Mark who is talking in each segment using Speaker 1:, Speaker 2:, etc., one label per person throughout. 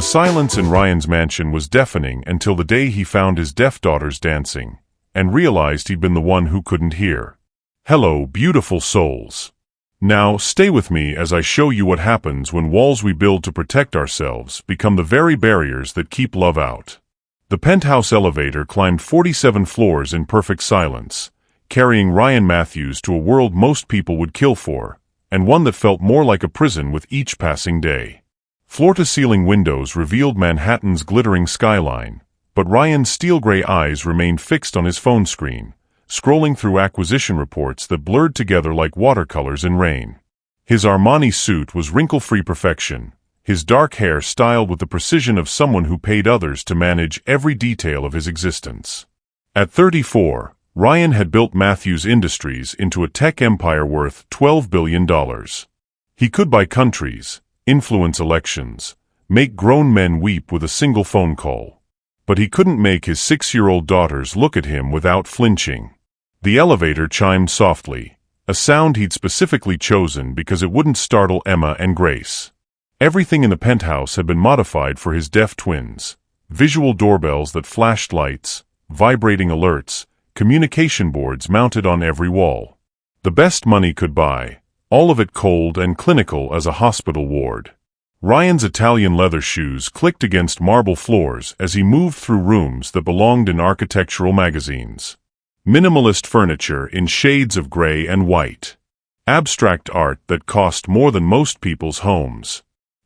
Speaker 1: silence in Ryan's mansion was deafening until the day he found his deaf daughters dancing, and realized he'd been the one who couldn't hear. Hello, beautiful souls. Now, stay with me as I show you what happens when walls we build to protect ourselves become the very barriers that keep love out. The penthouse elevator climbed 47 floors in perfect silence, carrying Ryan Matthews to a world most people would kill for, and one that felt more like a prison with each passing day. Floor-to-ceiling windows revealed Manhattan's glittering skyline, but Ryan's steel-gray eyes remained fixed on his phone screen, scrolling through acquisition reports that blurred together like watercolors in rain. His Armani suit was wrinkle-free perfection, his dark hair styled with the precision of someone who paid others to manage every detail of his existence. At 34, Ryan had built Matthews Industries into a tech empire worth $12 billion. He could buy countries, influence elections, make grown men weep with a single phone call. But he couldn't make his 6-year-old daughters look at him without flinching. The elevator chimed softly, a sound he'd specifically chosen because it wouldn't startle Emma and Grace. Everything in the penthouse had been modified for his deaf twins. Visual doorbells that flashed lights, vibrating alerts, communication boards mounted on every wall. The best money could buy, all of it cold and clinical as a hospital ward. Ryan's Italian leather shoes clicked against marble floors as he moved through rooms that belonged in architectural magazines. Minimalist furniture in shades of gray and white. Abstract art that cost more than most people's homes.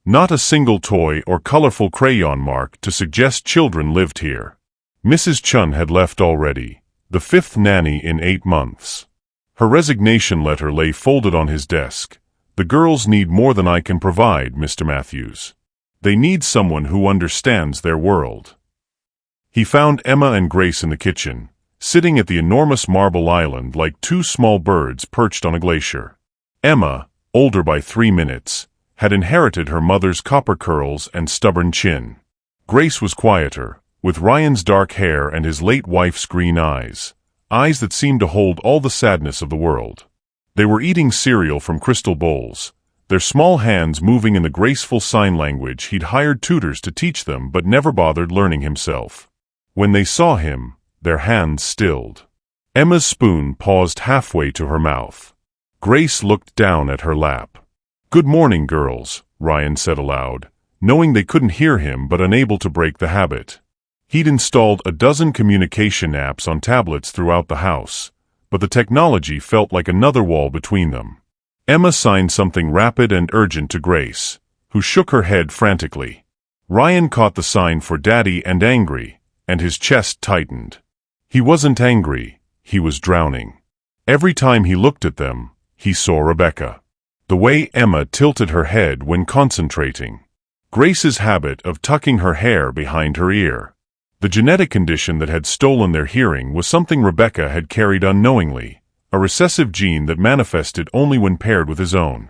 Speaker 1: Not a single toy or colorful crayon mark to suggest children lived here. Mrs. Chun had left already, the 5th nanny in 8 months. Her resignation letter lay folded on his desk. The girls need more than I can provide, Mr. Matthews. They need someone who understands their world. He found Emma and Grace in the kitchen, sitting at the enormous marble island like two small birds perched on a glacier. Emma, older by 3 minutes, had inherited her mother's copper curls and stubborn chin. Grace was quieter, with Ryan's dark hair and his late wife's green eyes that seemed to hold all the sadness of the world. They were eating cereal from crystal bowls, their small hands moving in the graceful sign language he'd hired tutors to teach them but never bothered learning himself. When they saw him, their hands stilled. Emma's spoon paused halfway to her mouth. Grace looked down at her lap. "Good morning, girls," Ryan said aloud, knowing they couldn't hear him but unable to break the habit. He'd installed a dozen communication apps on tablets throughout the house, but the technology felt like another wall between them. Emma signed something rapid and urgent to Grace, who shook her head frantically. Ryan caught the sign for Daddy and angry, and his chest tightened. He wasn't angry, he was drowning. Every time he looked at them, he saw Rebecca. The way Emma tilted her head when concentrating. Grace's habit of tucking her hair behind her ear. The genetic condition that had stolen their hearing was something Rebecca had carried unknowingly, a recessive gene that manifested only when paired with his own.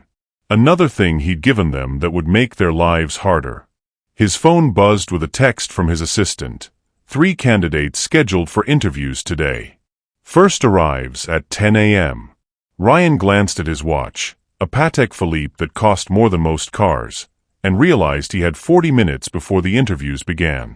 Speaker 1: Another thing he'd given them that would make their lives harder. His phone buzzed with a text from his assistant. 3 candidates scheduled for interviews today. First arrives at 10 a.m. Ryan glanced at his watch, a Patek Philippe that cost more than most cars, and realized he had 40 minutes before the interviews began.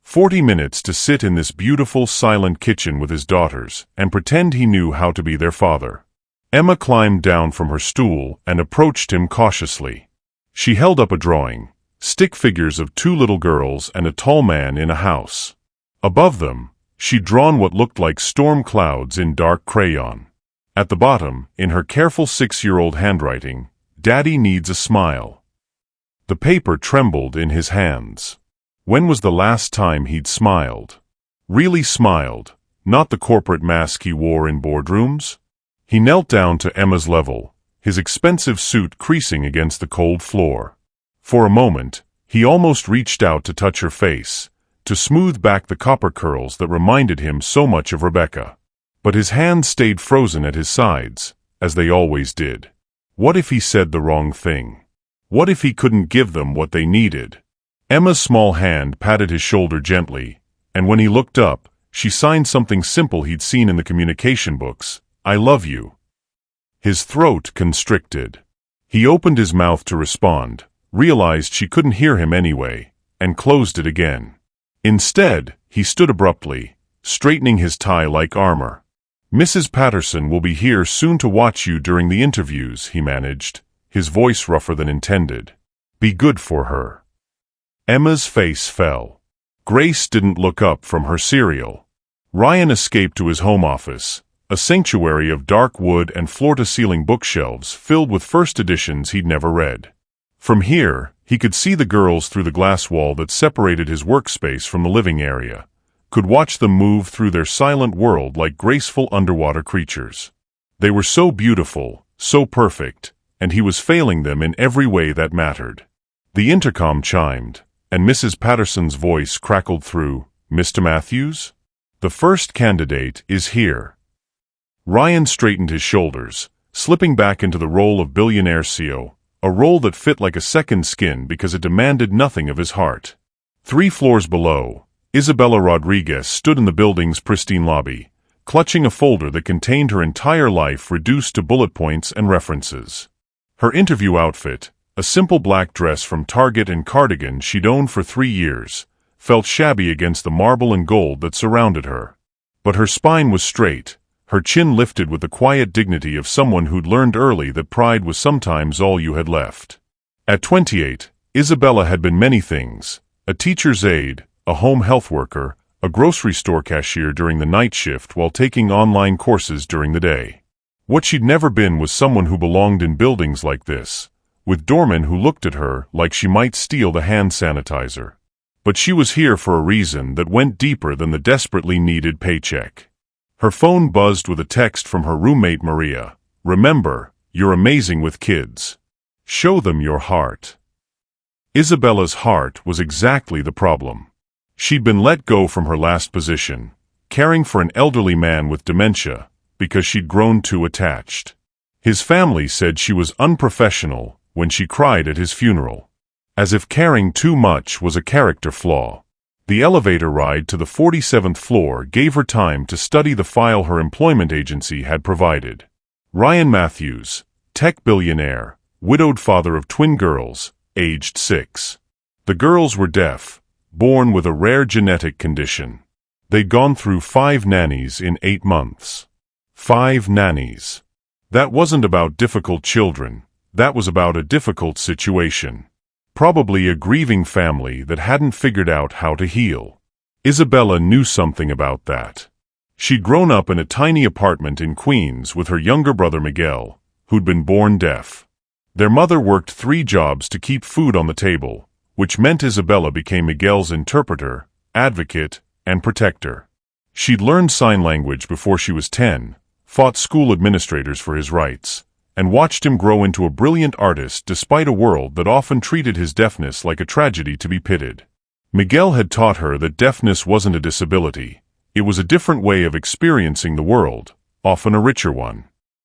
Speaker 1: 40 minutes to sit in this beautiful, silent kitchen with his daughters and pretend he knew how to be their father. Emma climbed down from her stool and approached him cautiously. She held up a drawing, stick figures of 2 little girls and a tall man in a house. Above them, she'd drawn what looked like storm clouds in dark crayon. At the bottom, in her careful 6-year-old handwriting, "Daddy needs a smile." The paper trembled in his hands. When was the last time he'd smiled? Really smiled, not the corporate mask he wore in boardrooms? He knelt down to Emma's level, his expensive suit creasing against the cold floor. For a moment, he almost reached out to touch her face, to smooth back the copper curls that reminded him so much of Rebecca. But his hands stayed frozen at his sides, as they always did. What if he said the wrong thing? What if he couldn't give them what they needed? Emma's small hand patted his shoulder gently, and when he looked up, she signed something simple he'd seen in the communication books, "I love you." His throat constricted. He opened his mouth to respond, realized she couldn't hear him anyway, and closed it again. Instead, he stood abruptly, straightening his tie like armor. "Mrs. Patterson will be here soon to watch you during the interviews," he managed, his voice rougher than intended. "Be good for her." Emma's face fell. Grace didn't look up from her cereal. Ryan escaped to his home office, a sanctuary of dark wood and floor-to-ceiling bookshelves filled with first editions he'd never read. From here, he could see the girls through the glass wall that separated his workspace from the living area, could watch them move through their silent world like graceful underwater creatures. They were so beautiful, so perfect, and he was failing them in every way that mattered. The intercom chimed, and Mrs. Patterson's voice crackled through. "Mr. Matthews? The first candidate is here." Ryan straightened his shoulders, slipping back into the role of Billionaire CEO, a role that fit like a second skin because it demanded nothing of his heart. 3 floors below, Isabella Rodriguez stood in the building's pristine lobby, clutching a folder that contained her entire life reduced to bullet points and references. Her interview outfit, a simple black dress from Target and cardigan she'd owned for 3 years, felt shabby against the marble and gold that surrounded her. But her spine was straight, her chin lifted with the quiet dignity of someone who'd learned early that pride was sometimes all you had left. At 28, Isabella had been many things: a teacher's aide, a home health worker, a grocery store cashier during the night shift while taking online courses during the day. What she'd never been was someone who belonged in buildings like this, with doormen who looked at her like she might steal the hand sanitizer. But she was here for a reason that went deeper than the desperately needed paycheck. Her phone buzzed with a text from her roommate Maria. "Remember, you're amazing with kids. Show them your heart." Isabella's heart was exactly the problem. She'd been let go from her last position, caring for an elderly man with dementia, because she'd grown too attached. His family said she was unprofessional when she cried at his funeral, as if caring too much was a character flaw. The elevator ride to the 47th floor gave her time to study the file her employment agency had provided. Ryan Matthews, tech billionaire, widowed father of twin girls, aged 6. The girls were deaf, born with a rare genetic condition. They'd gone through 5 nannies in 8 months. 5 nannies. That wasn't about difficult children, that was about a difficult situation. Probably a grieving family that hadn't figured out how to heal. Isabella knew something about that. She'd grown up in a tiny apartment in Queens with her younger brother Miguel, who'd been born deaf. Their mother worked 3 jobs to keep food on the table, which meant Isabella became Miguel's interpreter, advocate, and protector. She'd learned sign language before she was 10, fought school administrators for his rights, and watched him grow into a brilliant artist despite a world that often treated his deafness like a tragedy to be pitied. Miguel had taught her that deafness wasn't a disability, it was a different way of experiencing the world, often a richer one.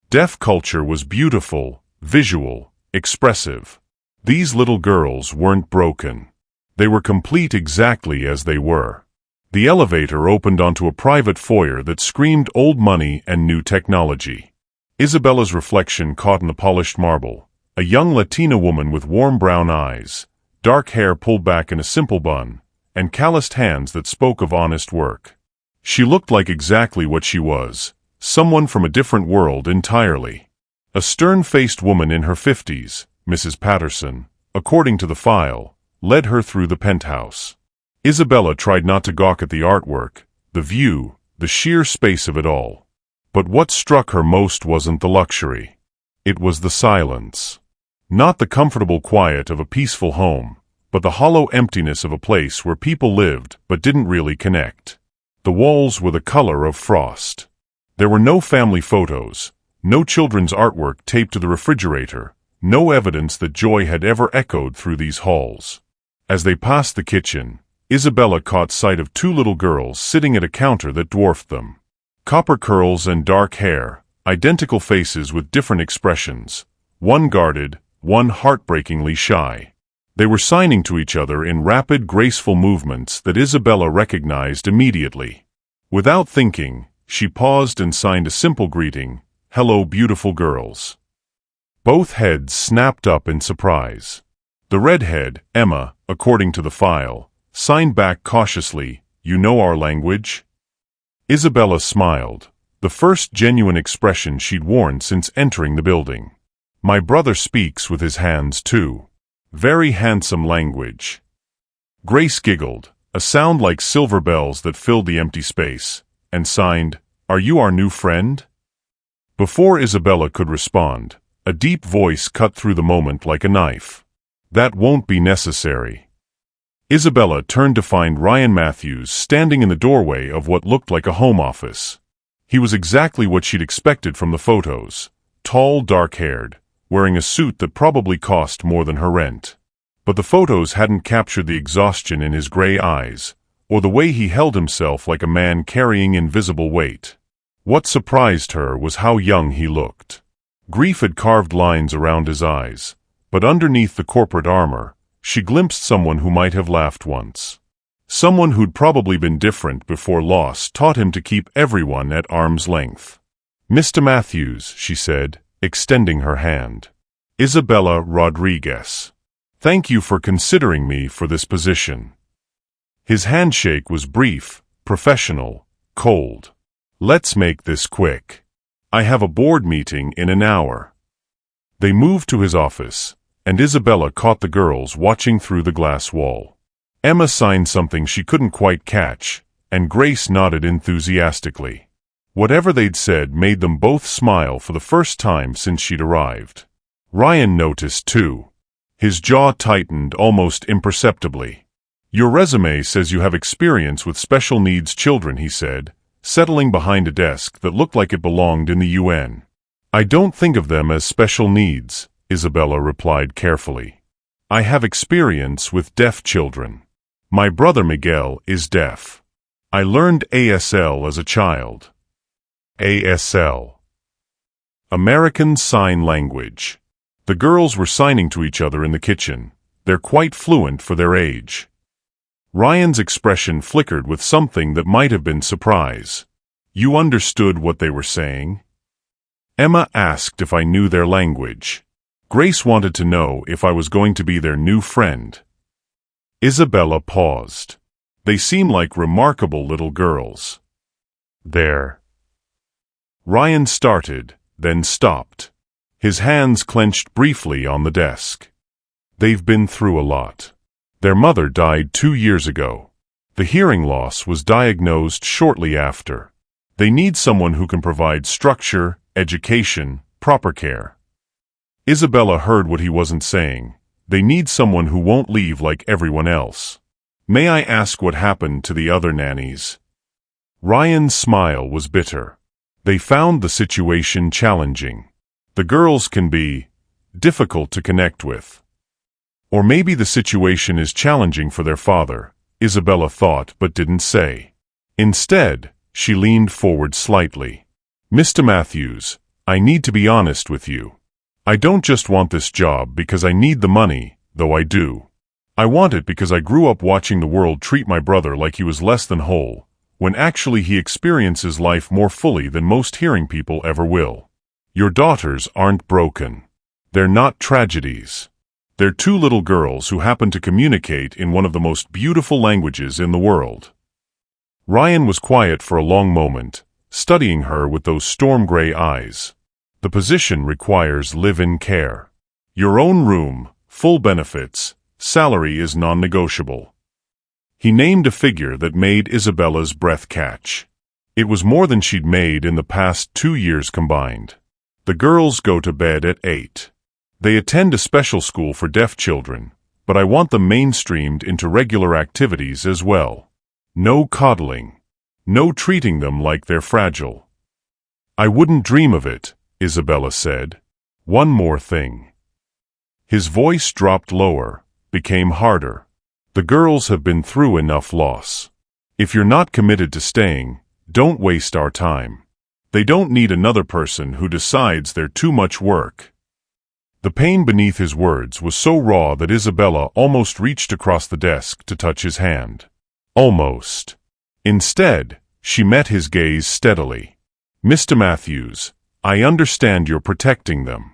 Speaker 1: Deaf culture was beautiful, visual, expressive. These little girls weren't broken. They were complete exactly as they were. The elevator opened onto a private foyer that screamed old money and new technology. Isabella's reflection caught in the polished marble, a young Latina woman with warm brown eyes, dark hair pulled back in a simple bun, and calloused hands that spoke of honest work. She looked like exactly what she was, someone from a different world entirely. A stern-faced woman in her 50s, Mrs. Patterson, according to the file, led her through the penthouse. Isabella tried not to gawk at the artwork, the view, the sheer space of it all. But what struck her most wasn't the luxury. It was the silence. Not the comfortable quiet of a peaceful home, but the hollow emptiness of a place where people lived but didn't really connect. The walls were the color of frost. There were no family photos, no children's artwork taped to the refrigerator, no evidence that joy had ever echoed through these halls. As they passed the kitchen, Isabella caught sight of 2 little girls sitting at a counter that dwarfed them. Copper curls and dark hair, identical faces with different expressions, one guarded, one heartbreakingly shy. They were signing to each other in rapid, graceful movements that Isabella recognized immediately. Without thinking, she paused and signed a simple greeting, "Hello, beautiful girls." Both heads snapped up in surprise. The redhead, Emma, according to the file, signed back cautiously, "You know our language?" Isabella smiled, the first genuine expression she'd worn since entering the building. "My brother speaks with his hands too. Very handsome language." Grace giggled, a sound like silver bells that filled the empty space, and signed, "Are you our new friend?" Before Isabella could respond, a deep voice cut through the moment like a knife. "That won't be necessary." Isabella turned to find Ryan Matthews standing in the doorway of what looked like a home office. He was exactly what she'd expected from the photos, tall, dark-haired, wearing a suit that probably cost more than her rent. But the photos hadn't captured the exhaustion in his gray eyes, or the way he held himself like a man carrying invisible weight. What surprised her was how young he looked. Grief had carved lines around his eyes, but underneath the corporate armor, she glimpsed someone who might have laughed once. Someone who'd probably been different before loss taught him to keep everyone at arm's length. "Mr. Matthews," she said, extending her hand. "Isabella Rodriguez. Thank you for considering me for this position." His handshake was brief, professional, cold. "Let's make this quick. I have a board meeting in an hour." They moved to his office, and Isabella caught the girls watching through the glass wall. Emma signed something she couldn't quite catch, and Grace nodded enthusiastically. Whatever they'd said made them both smile for the first time since she'd arrived. Ryan noticed too. His jaw tightened almost imperceptibly. "Your resume says you have experience with special needs children," he said, settling behind a desk that looked like it belonged in the UN. "I don't think of them as special needs," Isabella replied carefully. "I have experience with deaf children. My brother Miguel is deaf. I learned ASL as a child." ASL. American Sign Language. The girls were signing to each other in the kitchen. They're quite fluent for their age. Ryan's expression flickered with something that might have been surprise. "You understood what they were saying?" Emma asked if I knew their language. Grace wanted to know if I was going to be their new friend. Isabella paused. "They seem like remarkable little girls." "They're—" Ryan started, then stopped. His hands clenched briefly on the desk. "They've been through a lot. Their mother died 2 years ago. The hearing loss was diagnosed shortly after. They need someone who can provide structure, education, proper care." Isabella heard what he wasn't saying. They need someone who won't leave like everyone else. "May I ask what happened to the other nannies?" Ryan's smile was bitter. They found the situation challenging. The girls can be difficult to connect with. Or maybe the situation is challenging for their father, Isabella thought but didn't say. Instead, she leaned forward slightly. "Mr. Matthews, I need to be honest with you. I don't just want this job because I need the money, though I do. I want it because I grew up watching the world treat my brother like he was less than whole, when actually he experiences life more fully than most hearing people ever will. Your daughters aren't broken. They're not tragedies. They're 2 little girls who happen to communicate in one of the most beautiful languages in the world." Ryan was quiet for a long moment, studying her with those storm-gray eyes. "The position requires live-in care. Your own room, full benefits, salary is non-negotiable." He named a figure that made Isabella's breath catch. It was more than she'd made in the past 2 years combined. "The girls go to bed at 8. They attend a special school for deaf children, but I want them mainstreamed into regular activities as well. No coddling. No treating them like they're fragile." "I wouldn't dream of it," Isabella said. "One more thing." His voice dropped lower, became harder. "The girls have been through enough loss. If you're not committed to staying, don't waste our time. They don't need another person who decides they're too much work." The pain beneath his words was so raw that Isabella almost reached across the desk to touch his hand. Almost. Instead, she met his gaze steadily. "Mr. Matthews, I understand you're protecting them.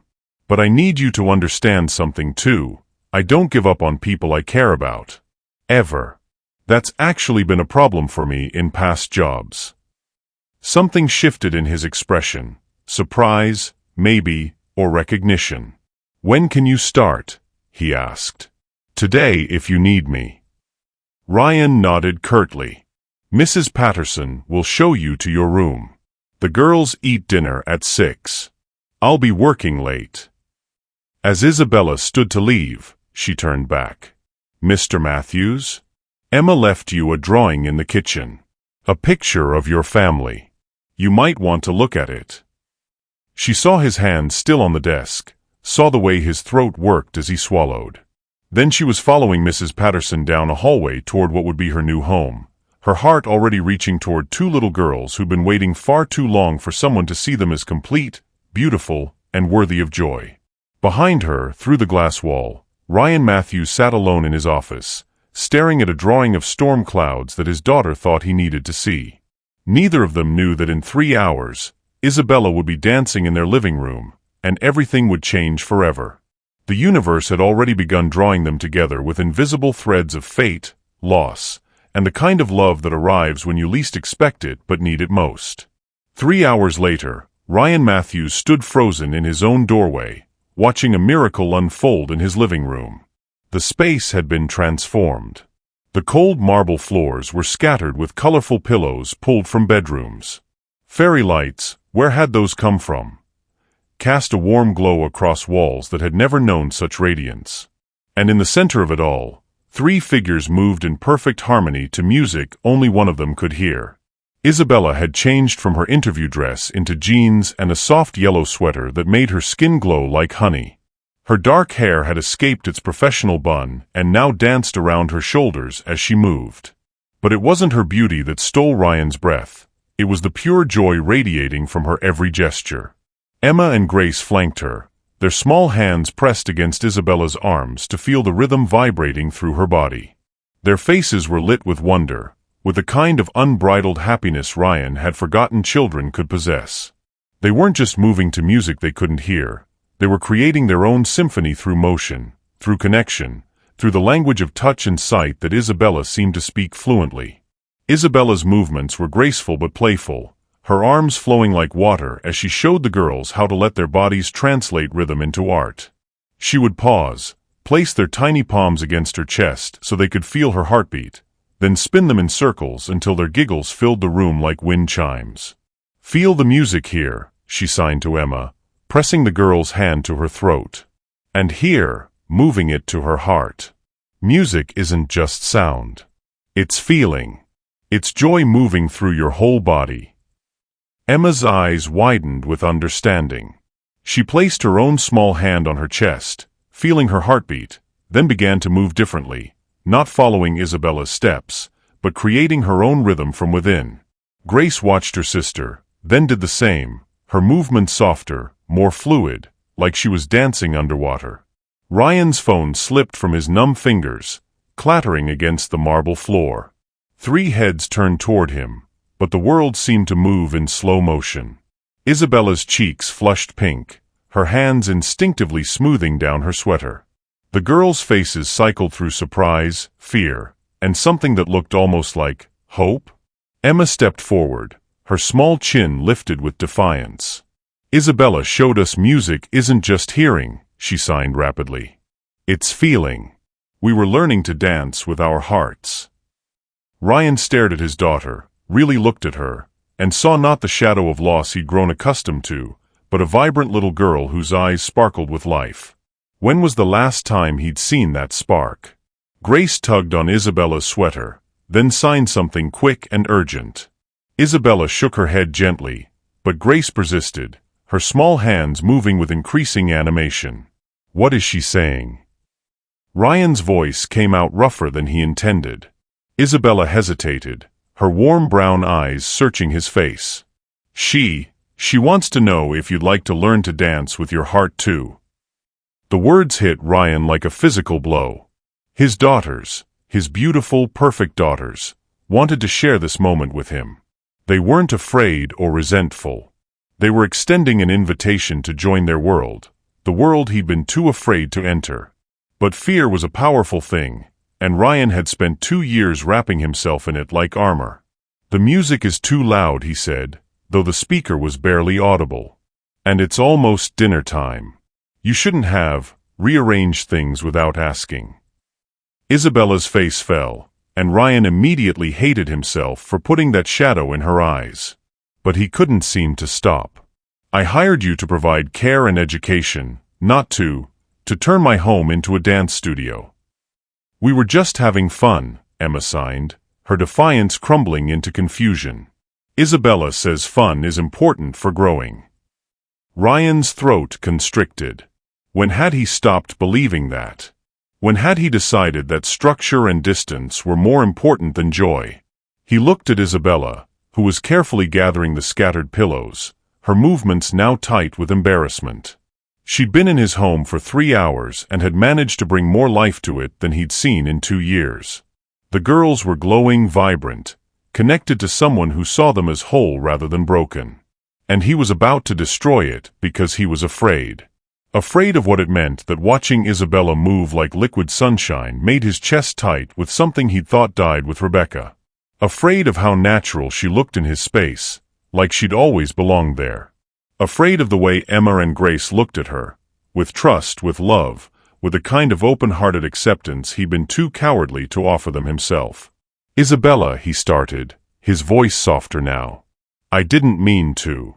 Speaker 1: But I need you to understand something too. I don't give up on people I care about. Ever. That's actually been a problem for me in past jobs. Something shifted in his expression. Surprise, maybe, or recognition. When can you start? He asked. Today if you need me. Ryan nodded curtly. Mrs. Patterson will show you to your room. The girls eat dinner at 6. I'll be working late. As Isabella stood to leave, she turned back. Mr. Matthews? Emma left you a drawing in the kitchen. A picture of your family. You might want to look at it. She saw his hand still on the desk, saw the way his throat worked as he swallowed. Then she was following Mrs. Patterson down a hallway toward what would be her new home, her heart already reaching toward two little girls who'd been waiting far too long for someone to see them as complete, beautiful, and worthy of joy. Behind her, through the glass wall, Ryan Matthews sat alone in his office, staring at a drawing of storm clouds that his daughter thought he needed to see. Neither of them knew that in 3 hours, Isabella would be dancing in their living room, and everything would change forever. The universe had already begun drawing them together with invisible threads of fate, loss, and the kind of love that arrives when you least expect it but need it most. 3 hours later, Ryan Matthews stood frozen in his own doorway, watching a miracle unfold in his living room. The space had been transformed. The cold marble floors were scattered with colorful pillows pulled from bedrooms. Fairy lights, where had those come from? Cast a warm glow across walls that had never known such radiance. And in the center of it all, 3 figures moved in perfect harmony to music only one of them could hear. Isabella had changed from her interview dress into jeans and a soft yellow sweater that made her skin glow like honey. Her dark hair had escaped its professional bun and now danced around her shoulders as she moved. But it wasn't her beauty that stole Ryan's breath. It was the pure joy radiating from her every gesture. Emma and Grace flanked her, their small hands pressed against Isabella's arms to feel the rhythm vibrating through her body. Their faces were lit with wonder, with a kind of unbridled happiness Ryan had forgotten children could possess. They weren't just moving to music they couldn't hear. They were creating their own symphony through motion, through connection, through the language of touch and sight that Isabella seemed to speak fluently. Isabella's movements were graceful but playful, her arms flowing like water as she showed the girls how to let their bodies translate rhythm into art. She would pause, place their tiny palms against her chest so they could feel her heartbeat, then spin them in circles until their giggles filled the room like wind chimes. Feel the music here, she signed to Emma, pressing the girl's hand to her throat. And here, moving it to her heart. Music isn't just sound. It's feeling. It's joy moving through your whole body. Emma's eyes widened with understanding. She placed her own small hand on her chest, feeling her heartbeat, then began to move differently, not following Isabella's steps, but creating her own rhythm from within. Grace watched her sister, then did the same, her movements softer, more fluid, like she was dancing underwater. Ryan's phone slipped from his numb fingers, clattering against the marble floor. 3 heads turned toward him, but the world seemed to move in slow motion. Isabella's cheeks flushed pink, her hands instinctively smoothing down her sweater. The girls' faces cycled through surprise, fear, and something that looked almost like hope. Emma stepped forward, her small chin lifted with defiance. Isabella showed us music isn't just hearing, she signed rapidly. It's feeling. We were learning to dance with our hearts. Ryan stared at his daughter, really looked at her, and saw not the shadow of loss he'd grown accustomed to, but a vibrant little girl whose eyes sparkled with life. When was the last time he'd seen that spark? Grace tugged on Isabella's sweater, then signed something quick and urgent. Isabella shook her head gently, but Grace persisted, her small hands moving with increasing animation. What is she saying? Ryan's voice came out rougher than he intended. Isabella hesitated, her warm brown eyes searching his face. She wants to know if you'd like to learn to dance with your heart too. The words hit Ryan like a physical blow. His daughters, his beautiful, perfect daughters, wanted to share this moment with him. They weren't afraid or resentful. They were extending an invitation to join their world, the world he'd been too afraid to enter. But fear was a powerful thing, and Ryan had spent 2 years wrapping himself in it like armor. "The music is too loud," he said, though the speaker was barely audible. "And it's almost dinner time. You shouldn't have rearranged things without asking." Isabella's face fell, and Ryan immediately hated himself for putting that shadow in her eyes. But he couldn't seem to stop. "I hired you to provide care and education, not to turn my home into a dance studio." "We were just having fun," Emma signed, her defiance crumbling into confusion. "Isabella says fun is important for growing." Ryan's throat constricted. When had he stopped believing that? When had he decided that structure and distance were more important than joy? He looked at Isabella, who was carefully gathering the scattered pillows, her movements now tight with embarrassment. She'd been in his home for 3 hours and had managed to bring more life to it than he'd seen in 2 years. The girls were glowing, vibrant, connected to someone who saw them as whole rather than broken. And he was about to destroy it because he was afraid. Afraid of what it meant that watching Isabella move like liquid sunshine made his chest tight with something he'd thought died with Rebecca. Afraid of how natural she looked in his space, like she'd always belonged there. Afraid of the way Emma and Grace looked at her, with trust, with love, with a kind of open-hearted acceptance he'd been too cowardly to offer them himself. "Isabella," he started, his voice softer now. "I didn't mean to."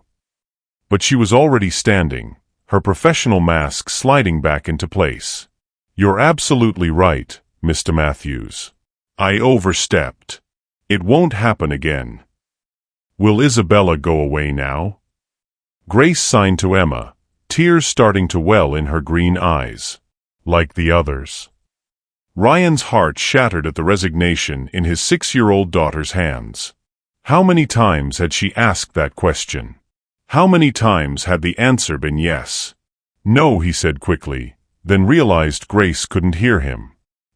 Speaker 1: But she was already standing, her professional mask sliding back into place. "You're absolutely right, Mr. Matthews. I overstepped. It won't happen again." "Will Isabella go away now?" Grace signed to Emma, tears starting to well in her green eyes. "Like the others." Ryan's heart shattered at the resignation in his 6-year-old daughter's hands. How many times had she asked that question? How many times had the answer been yes? "No," he said quickly, then realized Grace couldn't hear him.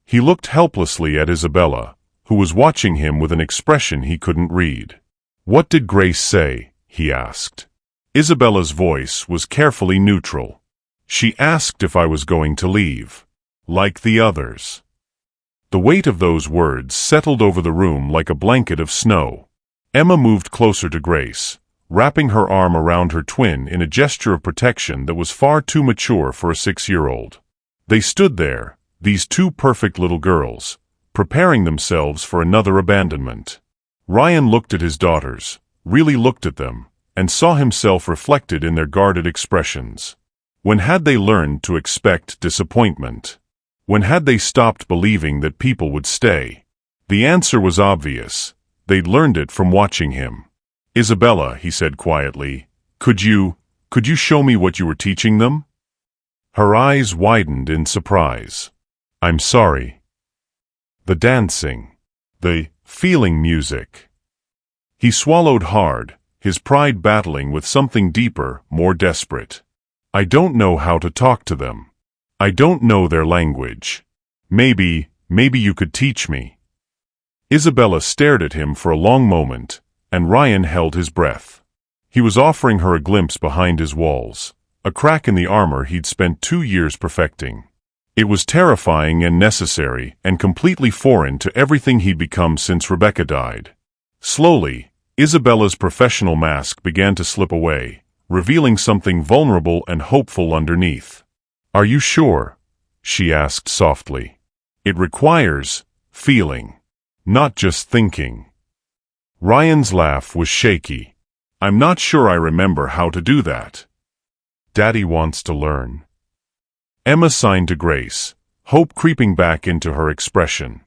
Speaker 1: He looked helplessly at Isabella, who was watching him with an expression he couldn't read. "What did Grace say?" he asked. Isabella's voice was carefully neutral. "She asked if I was going to leave. Like the others." The weight of those words settled over the room like a blanket of snow. Emma moved closer to Grace, wrapping her arm around her twin in a gesture of protection that was far too mature for a 6-year-old. They stood there, these two perfect little girls, preparing themselves for another abandonment. Ryan looked at his daughters, really looked at them, and saw himself reflected in their guarded expressions. When had they learned to expect disappointment? When had they stopped believing that people would stay? The answer was obvious. They'd learned it from watching him. "Isabella," he said quietly, Could you show me what you were teaching them?" Her eyes widened in surprise. "I'm sorry." "The dancing. The feeling music." He swallowed hard, his pride battling with something deeper, more desperate. "I don't know how to talk to them. I don't know their language. Maybe you could teach me." Isabella stared at him for a long moment, and Ryan held his breath. He was offering her a glimpse behind his walls, a crack in the armor he'd spent 2 years perfecting. It was terrifying and necessary and completely foreign to everything he'd become since Rebecca died. Slowly, Isabella's professional mask began to slip away, revealing something vulnerable and hopeful underneath. "Are you sure?" she asked softly. "It requires feeling, not just thinking." Ryan's laugh was shaky. "I'm not sure I remember how to do that." "Daddy wants to learn." Emma signed to Grace, hope creeping back into her expression.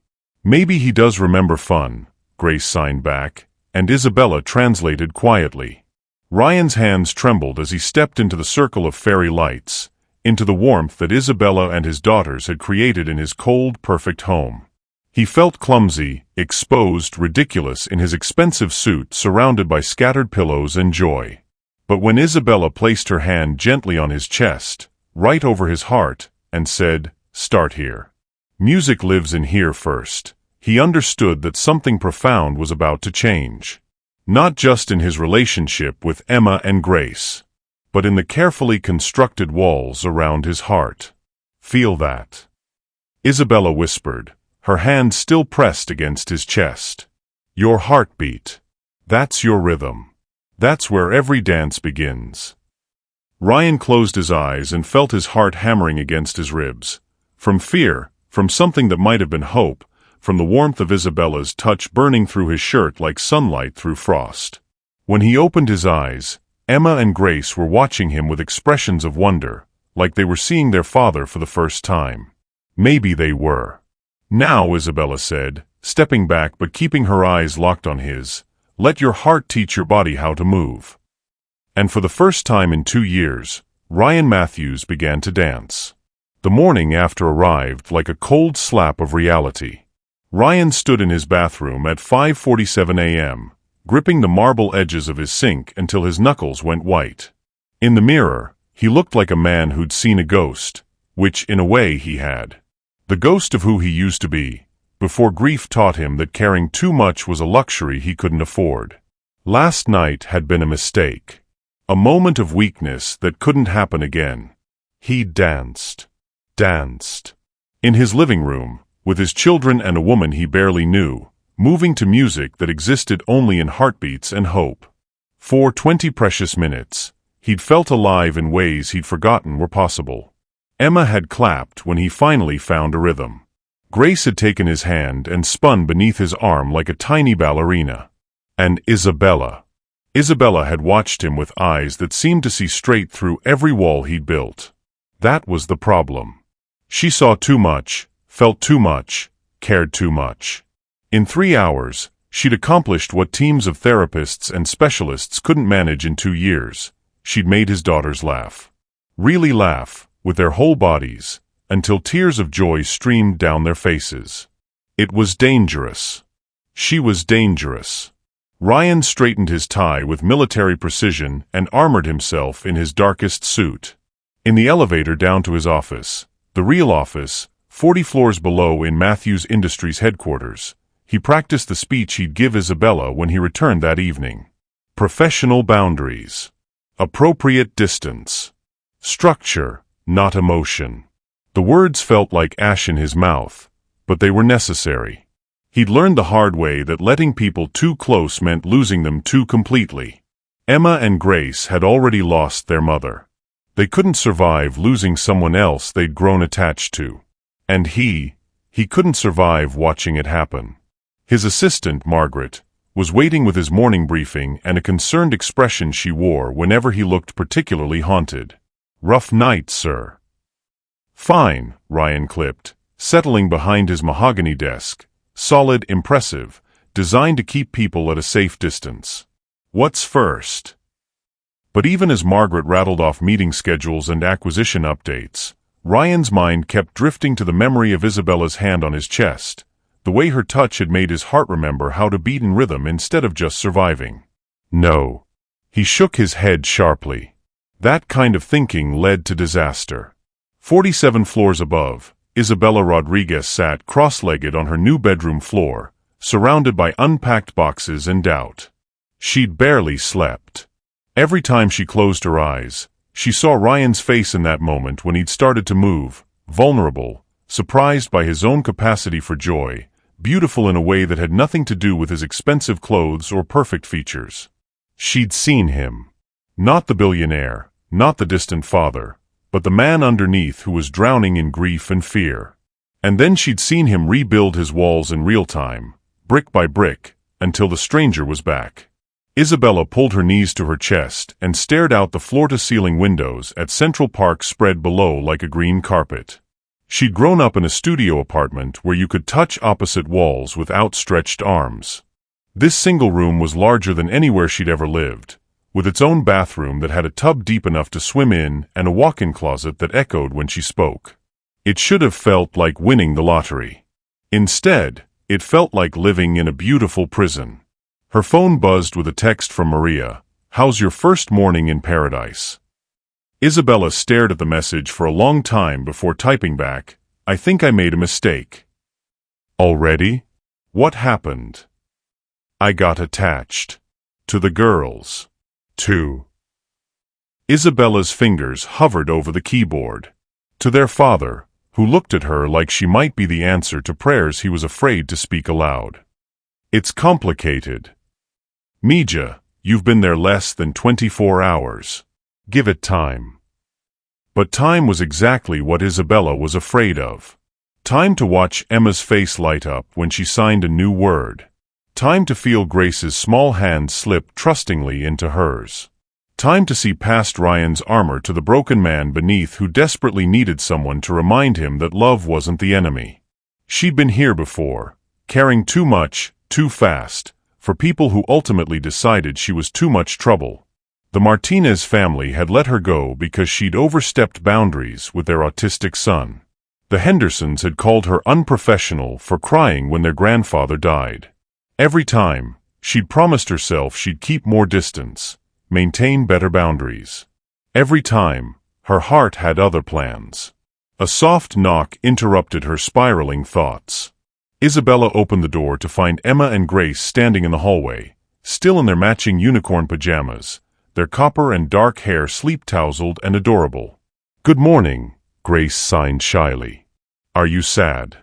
Speaker 1: "Maybe he does remember fun," Grace signed back, and Isabella translated quietly. Ryan's hands trembled as he stepped into the circle of fairy lights, into the warmth that Isabella and his daughters had created in his cold, perfect home. He felt clumsy, exposed, ridiculous in his expensive suit surrounded by scattered pillows and joy. But when Isabella placed her hand gently on his chest, right over his heart, and said, "Start here. Music lives in here first," he understood that something profound was about to change. Not just in his relationship with Emma and Grace, but in the carefully constructed walls around his heart. "Feel that." Isabella whispered, her hand still pressed against his chest. Your heartbeat. That's your rhythm. That's where every dance begins. Ryan closed his eyes and felt his heart hammering against his ribs. From fear, from something that might have been hope, from the warmth of Isabella's touch burning through his shirt like sunlight through frost. When he opened his eyes, Emma and Grace were watching him with expressions of wonder, like they were seeing their father for the first time. Maybe they were. Now, Isabella said, stepping back but keeping her eyes locked on his, let your heart teach your body how to move. And for the first time in 2 years, Ryan Matthews began to dance. The morning after arrived like a cold slap of reality. Ryan stood in his bathroom at 5:47 a.m., gripping the marble edges of his sink until his knuckles went white. In the mirror, he looked like a man who'd seen a ghost, which, in a way, he had. The ghost of who he used to be, before grief taught him that caring too much was a luxury he couldn't afford. Last night had been a mistake. A moment of weakness that couldn't happen again. He danced. In his living room, with his children and a woman he barely knew, moving to music that existed only in heartbeats and hope. For 20 precious minutes, he'd felt alive in ways he'd forgotten were possible. Emma had clapped when he finally found a rhythm. Grace had taken his hand and spun beneath his arm like a tiny ballerina. And Isabella had watched him with eyes that seemed to see straight through every wall he'd built. That was the problem. She saw too much, felt too much, cared too much. In 3 hours, she'd accomplished what teams of therapists and specialists couldn't manage in 2 years. She'd made his daughters laugh. Really laugh, with their whole bodies, until tears of joy streamed down their faces. It was dangerous. She was dangerous. Ryan straightened his tie with military precision and armored himself in his darkest suit. In the elevator down to his office, the real office, 40 floors below in Matthews Industries headquarters, he practiced the speech he'd give Isabella when he returned that evening. Professional boundaries. Appropriate distance. Structure, not emotion. The words felt like ash in his mouth, but they were necessary. He'd learned the hard way that letting people too close meant losing them too completely. Emma and Grace had already lost their mother. They couldn't survive losing someone else they'd grown attached to. And he couldn't survive watching it happen. His assistant, Margaret, was waiting with his morning briefing and a concerned expression she wore whenever he looked particularly haunted. "Rough night, sir." "Fine," Ryan clipped, settling behind his mahogany desk. Solid, impressive, designed to keep people at a safe distance. "What's first?" But even as Margaret rattled off meeting schedules and acquisition updates, Ryan's mind kept drifting to the memory of Isabella's hand on his chest, the way her touch had made his heart remember how to beat in rhythm instead of just surviving. No. He shook his head sharply. That kind of thinking led to disaster. 47 floors above, Isabella Rodriguez sat cross-legged on her new bedroom floor, surrounded by unpacked boxes and doubt. She'd barely slept. Every time she closed her eyes, she saw Ryan's face in that moment when he'd started to move, vulnerable, surprised by his own capacity for joy, beautiful in a way that had nothing to do with his expensive clothes or perfect features. She'd seen him. Not the billionaire, not the distant father, but the man underneath who was drowning in grief and fear. And then she'd seen him rebuild his walls in real time, brick by brick, until the stranger was back. Isabella pulled her knees to her chest and stared out the floor-to-ceiling windows at Central Park spread below like a green carpet. She'd grown up in a studio apartment where you could touch opposite walls with outstretched arms. This single room was larger than anywhere she'd ever lived, with its own bathroom that had a tub deep enough to swim in and a walk-in closet that echoed when she spoke. It should have felt like winning the lottery. Instead, it felt like living in a beautiful prison. Her phone buzzed with a text from Maria. "How's your first morning in paradise?" Isabella stared at the message for a long time before typing back, "I think I made a mistake." "Already? What happened?" "I got attached. To the girls. To..." Isabella's fingers hovered over the keyboard. "To their father, who looked at her like she might be the answer to prayers he was afraid to speak aloud. "It's complicated. Mija, you've been there less than 24 hours. Give it time." But time was exactly what Isabella was afraid of. Time to watch Emma's face light up when she signed a new word. Time to feel Grace's small hand slip trustingly into hers. Time to see past Ryan's armor to the broken man beneath who desperately needed someone to remind him that love wasn't the enemy. She'd been here before, caring too much, too fast, for people who ultimately decided she was too much trouble. The Martinez family had let her go because she'd overstepped boundaries with their autistic son. The Hendersons had called her unprofessional for crying when their grandfather died. Every time, she'd promised herself she'd keep more distance, maintain better boundaries. Every time, her heart had other plans. A soft knock interrupted her spiraling thoughts. Isabella opened the door to find Emma and Grace standing in the hallway, still in their matching unicorn pajamas, their copper and dark hair sleep-tousled and adorable. "Good morning," Grace signed shyly. "Are you sad?"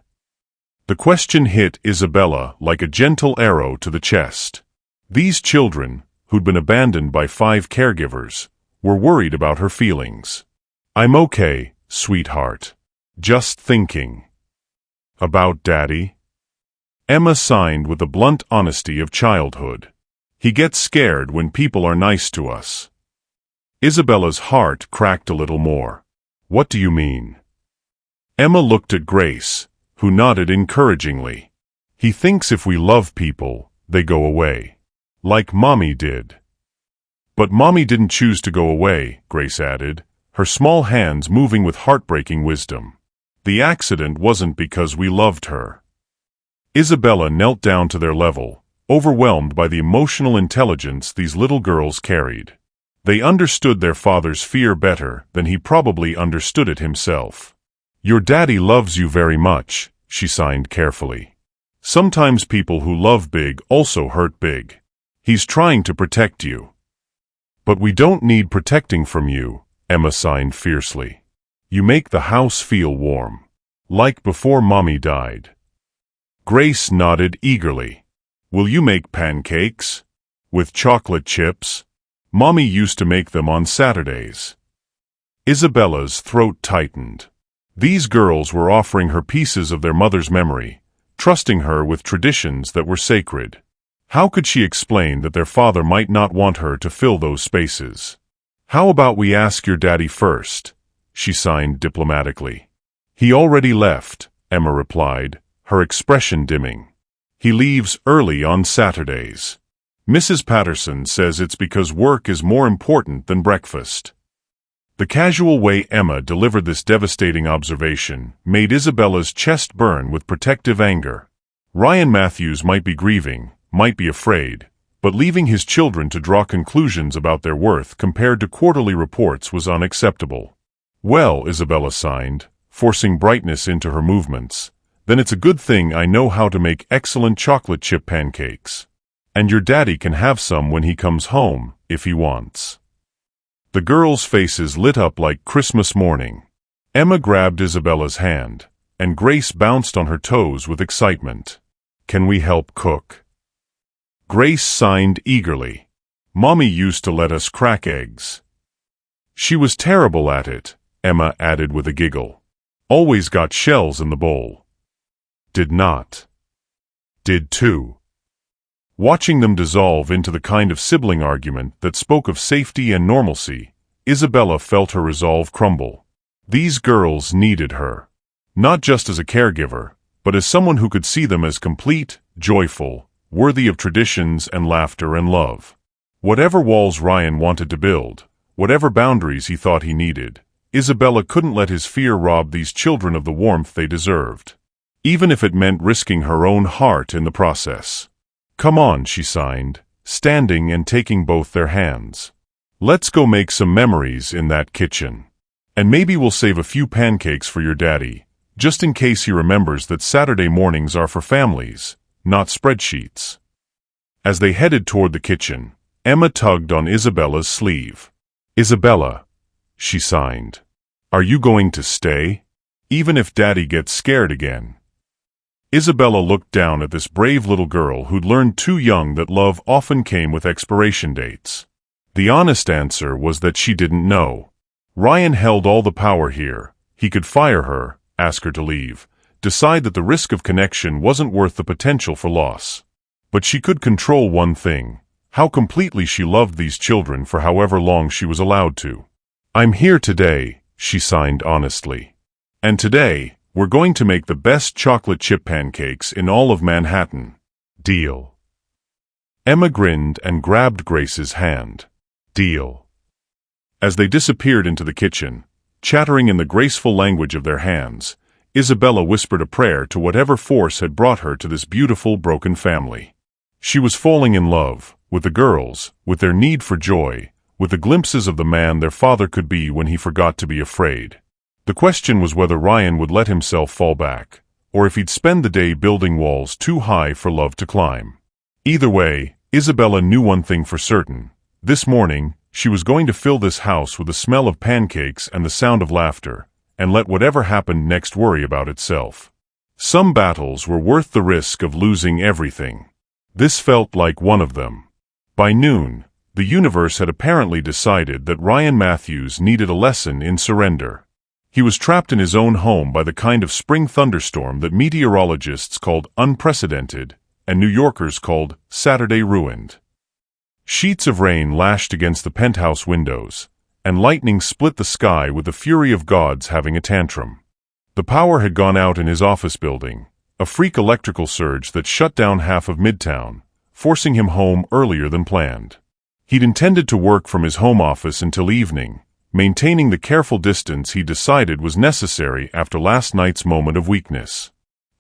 Speaker 1: The question hit Isabella like a gentle arrow to the chest. These children, who'd been abandoned by 5 caregivers, were worried about her feelings. "I'm okay, sweetheart. Just thinking." "About Daddy?" Emma signed with the blunt honesty of childhood. "He gets scared when people are nice to us." Isabella's heart cracked a little more. "What do you mean?" Emma looked at Grace, who nodded encouragingly. "He thinks if we love people, they go away. Like Mommy did." "But Mommy didn't choose to go away," Grace added, her small hands moving with heartbreaking wisdom. "The accident wasn't because we loved her." Isabella knelt down to their level, overwhelmed by the emotional intelligence these little girls carried. They understood their father's fear better than he probably understood it himself. "Your daddy loves you very much," she signed carefully. "Sometimes people who love big also hurt big. He's trying to protect you." "But we don't need protecting from you," Emma signed fiercely. "You make the house feel warm. Like before Mommy died." Grace nodded eagerly. "Will you make pancakes? With chocolate chips? Mommy used to make them on Saturdays." Isabella's throat tightened. These girls were offering her pieces of their mother's memory, trusting her with traditions that were sacred. How could she explain that their father might not want her to fill those spaces? "How about we ask your daddy first?" she signed diplomatically. "He already left," Emma replied, her expression dimming. "He leaves early on Saturdays. Mrs. Patterson says it's because work is more important than breakfast." The casual way Emma delivered this devastating observation made Isabella's chest burn with protective anger. Ryan Matthews might be grieving, might be afraid, but leaving his children to draw conclusions about their worth compared to quarterly reports was unacceptable. "Well," Isabella signed, forcing brightness into her movements, "then it's a good thing I know how to make excellent chocolate chip pancakes. And your daddy can have some when he comes home, if he wants." The girls' faces lit up like Christmas morning. Emma grabbed Isabella's hand, and Grace bounced on her toes with excitement. "Can we help cook?" Grace signed eagerly. "Mommy used to let us crack eggs." "She was terrible at it," Emma added with a giggle. "Always got shells in the bowl." "Did not." "Did too." Watching them dissolve into the kind of sibling argument that spoke of safety and normalcy, Isabella felt her resolve crumble. These girls needed her. Not just as a caregiver, but as someone who could see them as complete, joyful, worthy of traditions and laughter and love. Whatever walls Ryan wanted to build, whatever boundaries he thought he needed, Isabella couldn't let his fear rob these children of the warmth they deserved, even if it meant risking her own heart in the process. "Come on," she signed, standing and taking both their hands. "Let's go make some memories in that kitchen. And maybe we'll save a few pancakes for your daddy, just in case he remembers that Saturday mornings are for families, not spreadsheets." As they headed toward the kitchen, Emma tugged on Isabella's sleeve. "Isabella," she signed, "are you going to stay?" even if Daddy gets scared again. Isabella looked down at this brave little girl who'd learned too young that love often came with expiration dates. The honest answer was that she didn't know. Ryan held all the power here. He could fire her, ask her to leave, decide that the risk of connection wasn't worth the potential for loss. But she could control one thing: how completely she loved these children for however long she was allowed to. "I'm here today," she signed honestly. "And today, we're going to make the best chocolate chip pancakes in all of Manhattan. Deal?" Emma grinned and grabbed Grace's hand. "Deal." As they disappeared into the kitchen, chattering in the graceful language of their hands, Isabella whispered a prayer to whatever force had brought her to this beautiful, broken family. She was falling in love, with the girls, with their need for joy, with the glimpses of the man their father could be when he forgot to be afraid. The question was whether Ryan would let himself fall back, or if he'd spend the day building walls too high for love to climb. Either way, Isabella knew one thing for certain. This morning, she was going to fill this house with the smell of pancakes and the sound of laughter, and let whatever happened next worry about itself. Some battles were worth the risk of losing everything. This felt like one of them. By noon, the universe had apparently decided that Ryan Matthews needed a lesson in surrender. He was trapped in his own home by the kind of spring thunderstorm that meteorologists called unprecedented and New Yorkers called Saturday ruined. Sheets of rain lashed against the penthouse windows, and lightning split the sky with the fury of gods having a tantrum. The power had gone out in his office building, a freak electrical surge that shut down half of Midtown, forcing him home earlier than planned. He'd intended to work from his home office until evening, maintaining the careful distance he decided was necessary after last night's moment of weakness.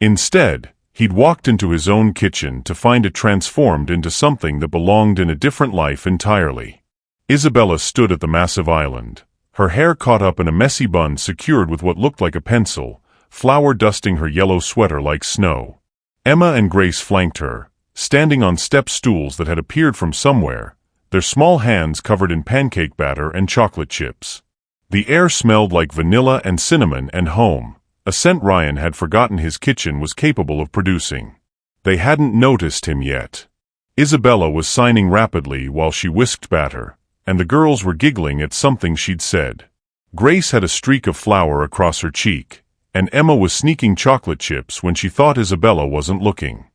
Speaker 1: Instead, he'd walked into his own kitchen to find it transformed into something that belonged in a different life entirely. Isabella stood at the massive island, her hair caught up in a messy bun secured with what looked like a pencil, flour dusting her yellow sweater like snow. Emma and Grace flanked her, standing on step stools that had appeared from somewhere, their small hands covered in pancake batter and chocolate chips. The air smelled like vanilla and cinnamon and home, a scent Ryan had forgotten his kitchen was capable of producing. They hadn't noticed him yet. Isabella was signing rapidly while she whisked batter, and the girls were giggling at something she'd said. Grace had a streak of flour across her cheek, and Emma was sneaking chocolate chips when she thought Isabella wasn't looking.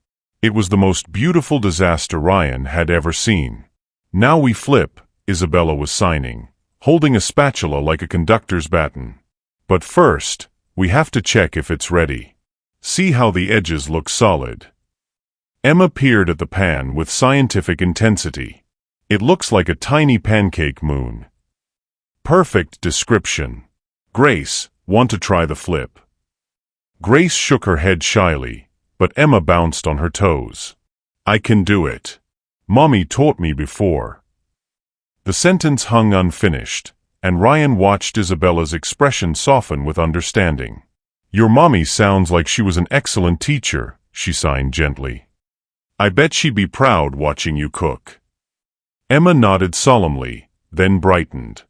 Speaker 1: It was the most beautiful disaster Ryan had ever seen. "Now we flip," Isabella was signing, holding a spatula like a conductor's baton. "But first, we have to check if it's ready. See how the edges look solid." Emma peered at the pan with scientific intensity. "It looks like a tiny pancake moon." "Perfect description." "Grace, want to try the flip?" Grace shook her head shyly, but Emma bounced on her toes. "I can do it. Mommy taught me before." The sentence hung unfinished, and Ryan watched Isabella's expression soften with understanding. "Your mommy sounds like she was an excellent teacher," she signed gently. "I bet she'd be proud watching you cook." Emma nodded solemnly, then brightened.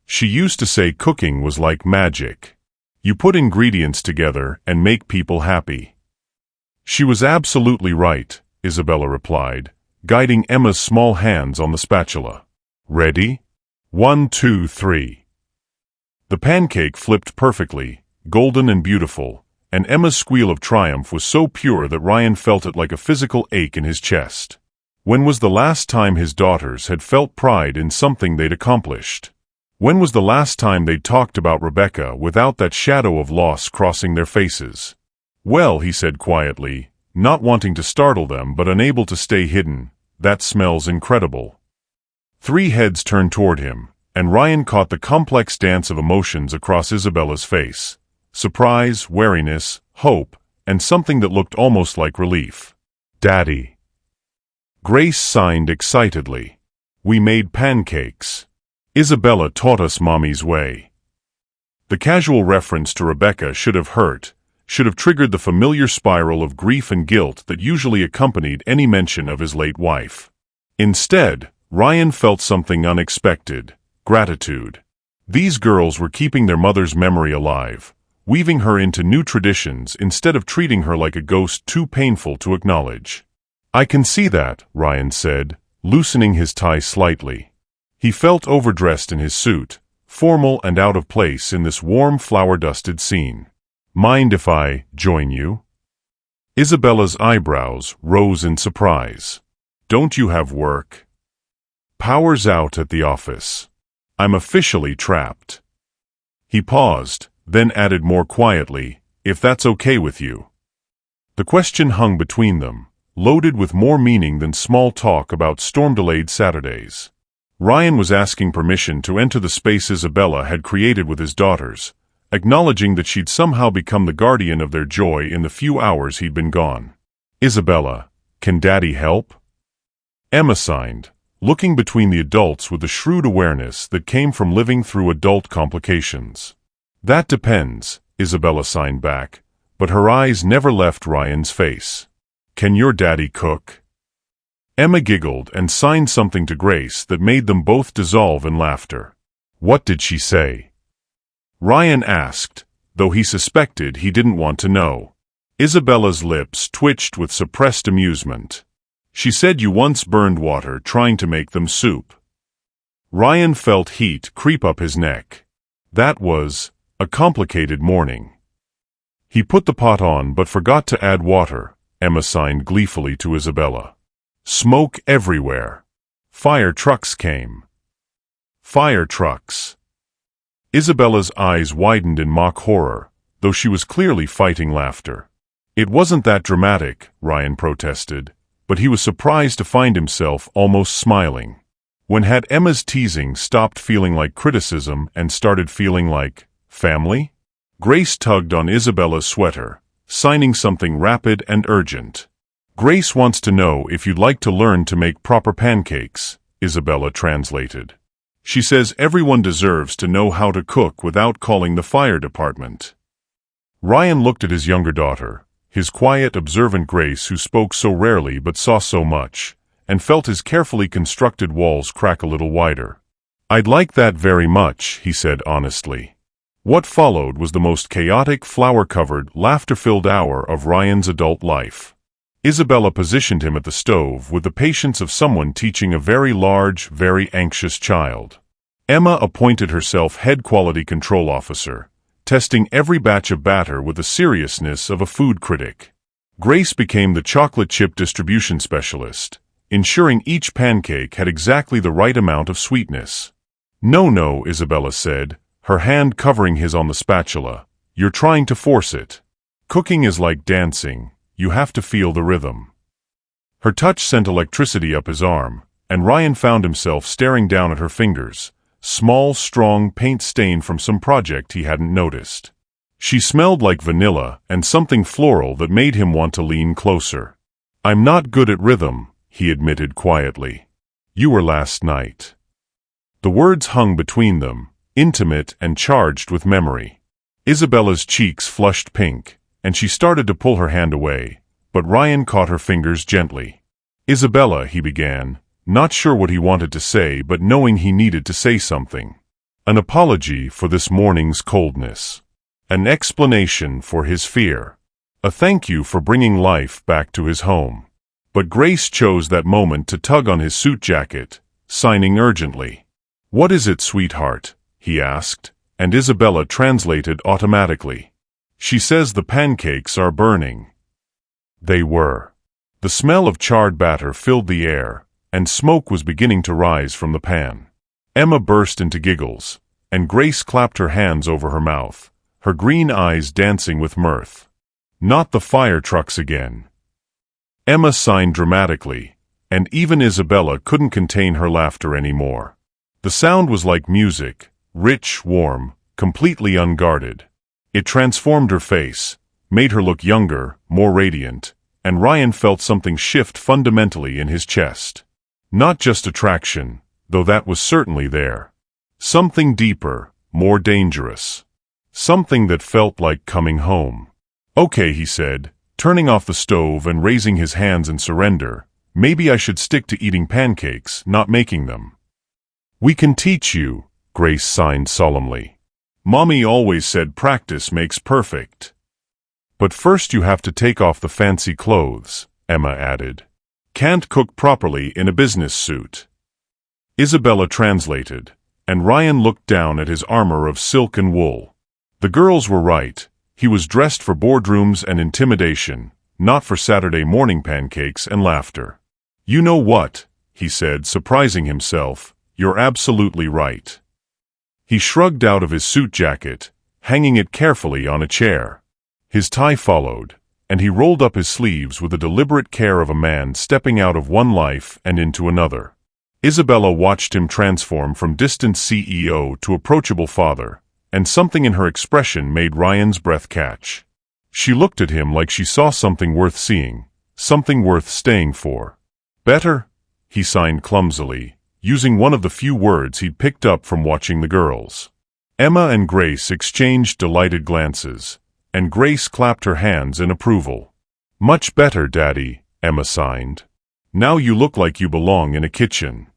Speaker 1: She used to say cooking was like magic. You put ingredients together and make people happy. She was absolutely right, Isabella replied, guiding Emma's small hands on the spatula. "Ready? 1, 2, 3. The pancake flipped perfectly, golden and beautiful, and Emma's squeal of triumph was so pure that Ryan felt it like a physical ache in his chest. When was the last time his daughters had felt pride in something they'd accomplished? When was the last time they'd talked about Rebecca without that shadow of loss crossing their faces? "Well," he said quietly, not wanting to startle them but unable to stay hidden, "that smells incredible." 3 heads turned toward him, and Ryan caught the complex dance of emotions across Isabella's face: surprise, wariness, hope, and something that looked almost like relief. "Daddy." Grace signed excitedly. "We made pancakes. Isabella taught us Mommy's way." The casual reference to Rebecca should have hurt, should have triggered the familiar spiral of grief and guilt that usually accompanied any mention of his late wife. Instead, Ryan felt something unexpected: gratitude. These girls were keeping their mother's memory alive, weaving her into new traditions instead of treating her like a ghost too painful to acknowledge. "I can see that," Ryan said, loosening his tie slightly. He felt overdressed in his suit, formal and out of place in this warm flower-dusted scene. "Mind if I join you?" Isabella's eyebrows rose in surprise. "Don't you have work?" "Power's out at the office. I'm officially trapped." He paused, then added more quietly, "If that's okay with you." The question hung between them, loaded with more meaning than small talk about storm-delayed Saturdays. Ryan was asking permission to enter the space Isabella had created with his daughters, acknowledging that she'd somehow become the guardian of their joy in the few hours he'd been gone. "Isabella, can Daddy help?" Emma signed, looking between the adults with the shrewd awareness that came from living through adult complications. "That depends," Isabella signed back, but her eyes never left Ryan's face. "Can your daddy cook?" Emma giggled and signed something to Grace that made them both dissolve in laughter. "What did she say?" Ryan asked, though he suspected he didn't want to know. Isabella's lips twitched with suppressed amusement. "She said you once burned water trying to make them soup." Ryan felt heat creep up his neck. That was a complicated morning. He put the pot on but forgot to add water, Emma signed gleefully to Isabella. Smoke everywhere. Fire trucks came. Fire trucks. Isabella's eyes widened in mock horror, though she was clearly fighting laughter. "It wasn't that dramatic," Ryan protested, but he was surprised to find himself almost smiling. When had Emma's teasing stopped feeling like criticism and started feeling like family? Grace tugged on Isabella's sweater, signing something rapid and urgent. "Grace wants to know if you'd like to learn to make proper pancakes," Isabella translated. "She says everyone deserves to know how to cook without calling the fire department." Ryan looked at his younger daughter, his quiet, observant Grace who spoke so rarely but saw so much, and felt his carefully constructed walls crack a little wider. "I'd like that very much," he said honestly. What followed was the most chaotic, flower-covered, laughter-filled hour of Ryan's adult life. Isabella positioned him at the stove with the patience of someone teaching a very large, very anxious child. Emma appointed herself head quality control officer, testing every batch of batter with the seriousness of a food critic. Grace became the chocolate chip distribution specialist, ensuring each pancake had exactly the right amount of sweetness. "No, Isabella said, her hand covering his on the spatula. "You're trying to force it. Cooking is like dancing. You have to feel the rhythm." Her touch sent electricity up his arm, and Ryan found himself staring down at her fingers, small, strong paint stain from some project he hadn't noticed. She smelled like vanilla and something floral that made him want to lean closer. "I'm not good at rhythm," he admitted quietly. "You were last night." The words hung between them, intimate and charged with memory. Isabella's cheeks flushed pink, and she started to pull her hand away, but Ryan caught her fingers gently. "Isabella," he began, not sure what he wanted to say but knowing he needed to say something. An apology for this morning's coldness. An explanation for his fear. A thank you for bringing life back to his home. But Grace chose that moment to tug on his suit jacket, signing urgently. "What is it, sweetheart?" he asked, and Isabella translated automatically. "She says the pancakes are burning." They were. The smell of charred batter filled the air, and smoke was beginning to rise from the pan. Emma burst into giggles, and Grace clapped her hands over her mouth, her green eyes dancing with mirth. "Not the fire trucks again." Emma signed dramatically, and even Isabella couldn't contain her laughter anymore. The sound was like music, rich, warm, completely unguarded. It transformed her face, made her look younger, more radiant, and Ryan felt something shift fundamentally in his chest. Not just attraction, though that was certainly there. Something deeper, more dangerous. Something that felt like coming home. "Okay," he said, turning off the stove and raising his hands in surrender. "Maybe I should stick to eating pancakes, not making them." "We can teach you," Grace signed solemnly. Mommy always said practice makes perfect. But first you have to take off the fancy clothes, Emma added. Can't cook properly in a business suit. Isabella translated, and Ryan looked down at his armor of silk and wool. The girls were right. He was dressed for boardrooms and intimidation, not for Saturday morning pancakes and laughter. You know what? He said, surprising himself. You're absolutely right. He shrugged out of his suit jacket, hanging it carefully on a chair. His tie followed, and he rolled up his sleeves with the deliberate care of a man stepping out of one life and into another. Isabella watched him transform from distant CEO to approachable father, and something in her expression made Ryan's breath catch. She looked at him like she saw something worth seeing, something worth staying for. Better? He signed clumsily, using one of the few words he'd picked up from watching the girls. Emma and Grace exchanged delighted glances, and Grace clapped her hands in approval. Much better, Daddy, Emma signed. Now you look like you belong in a kitchen.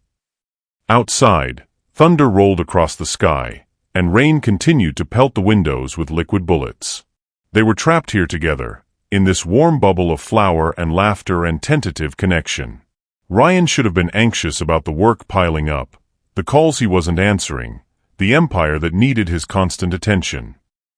Speaker 1: Outside, thunder rolled across the sky, and rain continued to pelt the windows with liquid bullets. They were trapped here together, in this warm bubble of flower and laughter and tentative connection. Ryan should have been anxious about the work piling up, the calls he wasn't answering, the empire that needed his constant attention.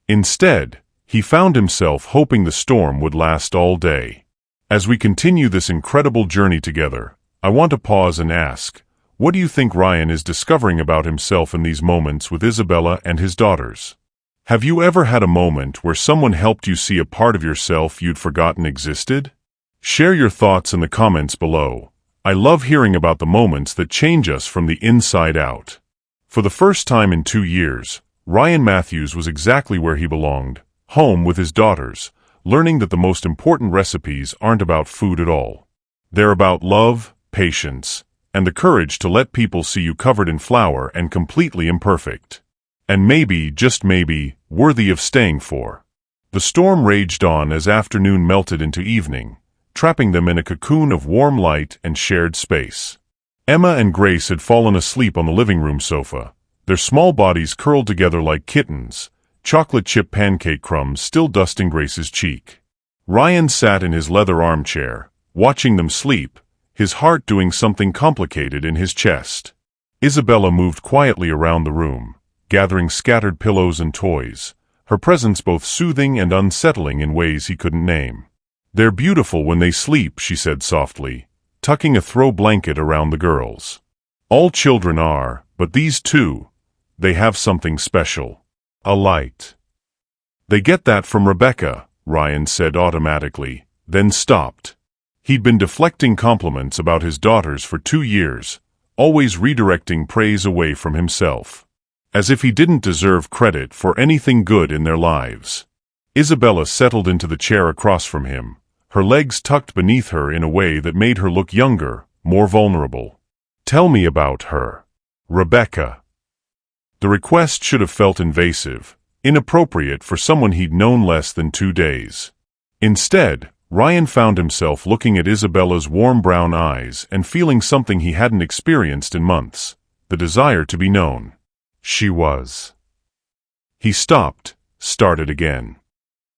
Speaker 1: Instead, he found himself hoping the storm would last all day. As we continue this incredible journey together, I want to pause and ask, what do you think Ryan is discovering about himself in these moments with Isabella and his daughters? Have you ever had a moment where someone helped you see a part of yourself you'd forgotten existed? Share your thoughts in the comments below. I love hearing about the moments that change us from the inside out. For the first time in 2 years, Ryan Matthews was exactly where he belonged, home with his daughters, learning that the most important recipes aren't about food at all. They're about love, patience, and the courage to let people see you covered in flour and completely imperfect. And maybe, just maybe, worthy of staying for. The storm raged on as afternoon melted into evening, trapping them in a cocoon of warm light and shared space. Emma and Grace had fallen asleep on the living room sofa, their small bodies curled together like kittens, chocolate chip pancake crumbs still dusting Grace's cheek. Ryan sat in his leather armchair, watching them sleep, his heart doing something complicated in his chest. Isabella moved quietly around the room, gathering scattered pillows and toys, her presence both soothing and unsettling in ways he couldn't name. They're beautiful when they sleep, she said softly, tucking a throw blanket around the girls. All children are, but these two, they have something special. A light. They get that from Rebecca, Ryan said automatically, then stopped. He'd been deflecting compliments about his daughters for 2 years, always redirecting praise away from himself. As if he didn't deserve credit for anything good in their lives. Isabella settled into the chair across from him, her legs tucked beneath her in a way that made her look younger, more vulnerable. Tell me about her. Rebecca. The request should have felt invasive, inappropriate for someone he'd known less than 2 days. Instead, Ryan found himself looking at Isabella's warm brown eyes and feeling something he hadn't experienced in months, the desire to be known. She was. He stopped, started again.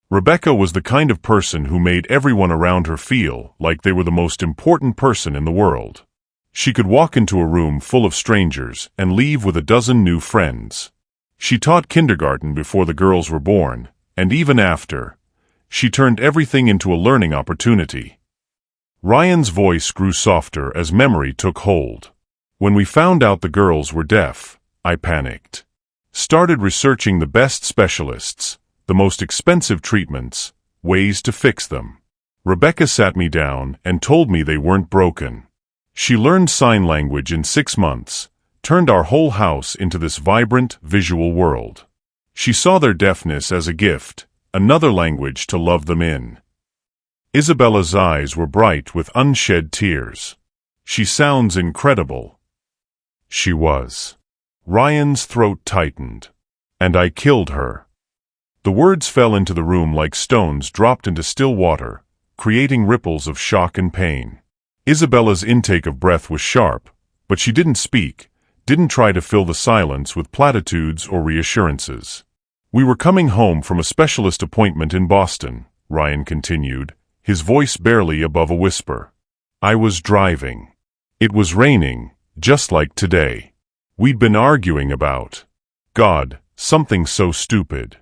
Speaker 1: Rebecca was the kind of person who made everyone around her feel like they were the most important person in the world. She could walk into a room full of strangers and leave with a dozen new friends. She taught kindergarten before the girls were born, and even after, she turned everything into a learning opportunity. Ryan's voice grew softer as memory took hold. When we found out the girls were deaf, I panicked. Started researching the best specialists, the most expensive treatments, ways to fix them. Rebecca sat me down and told me they weren't broken. She learned sign language in 6 months, turned our whole house into this vibrant, visual world. She saw their deafness as a gift, another language to love them in. Isabella's eyes were bright with unshed tears. She sounds incredible. She was. Ryan's throat tightened. And I killed her. The words fell into the room like stones dropped into still water, creating ripples of shock and pain. Isabella's intake of breath was sharp, but she didn't speak, didn't try to fill the silence with platitudes or reassurances. We were coming home from a specialist appointment in Boston, Ryan continued, his voice barely above a whisper. I was driving. It was raining, just like today. We'd been arguing about, God, something so stupid.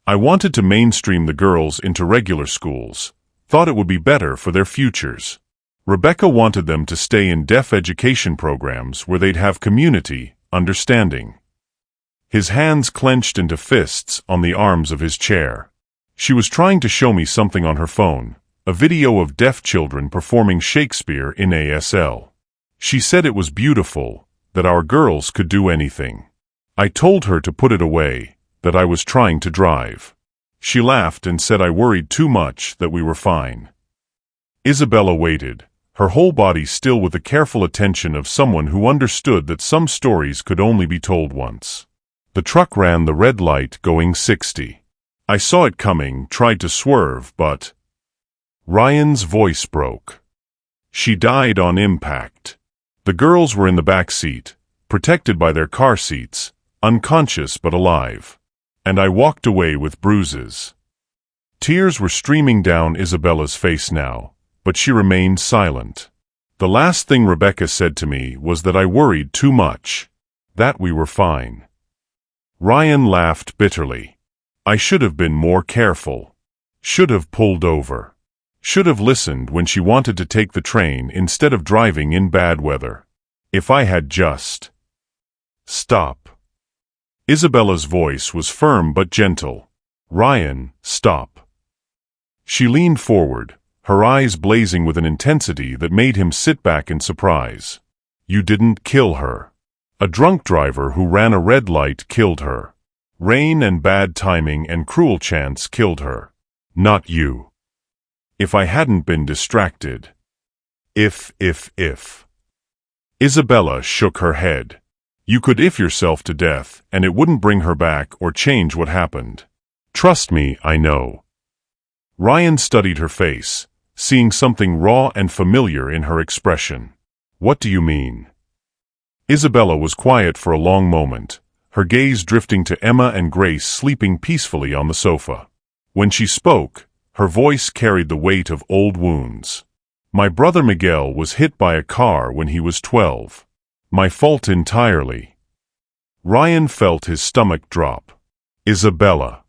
Speaker 1: I wanted to mainstream the girls into regular schools, thought it would be better for their futures. Rebecca wanted them to stay in deaf education programs where they'd have community, understanding. His hands clenched into fists on the arms of his chair. She was trying to show me something on her phone, a video of deaf children performing Shakespeare in ASL. She said it was beautiful, that our girls could do anything. I told her to put it away, that I was trying to drive. She laughed and said I worried too much, that we were fine. Isabella waited, her whole body still with the careful attention of someone who understood that some stories could only be told once. The truck ran the red light going 60. I saw it coming, tried to swerve, but... Ryan's voice broke. She died on impact. The girls were in the back seat, protected by their car seats, unconscious but alive. And I walked away with bruises. Tears were streaming down Isabella's face now, but she remained silent. The last thing Rebecca said to me was that I worried too much, that we were fine. Ryan laughed bitterly. I should have been more careful. Should have pulled over. Should have listened when she wanted to take the train instead of driving in bad weather. If I had just... Stop. Isabella's voice was firm but gentle. Ryan, stop. She leaned forward, her eyes blazing with an intensity that made him sit back in surprise. You didn't kill her. A drunk driver who ran a red light killed her. Rain and bad timing and cruel chance killed her. Not you. If I hadn't been distracted. If. Isabella shook her head. You could if yourself to death, and it wouldn't bring her back or change what happened. Trust me, I know. Ryan studied her face, seeing something raw and familiar in her expression. What do you mean? Isabella was quiet for a long moment, her gaze drifting to Emma and Grace sleeping peacefully on the sofa. When she spoke, her voice carried the weight of old wounds. My brother Miguel was hit by a car when he was 12. My fault entirely. Ryan felt his stomach drop. Isabella.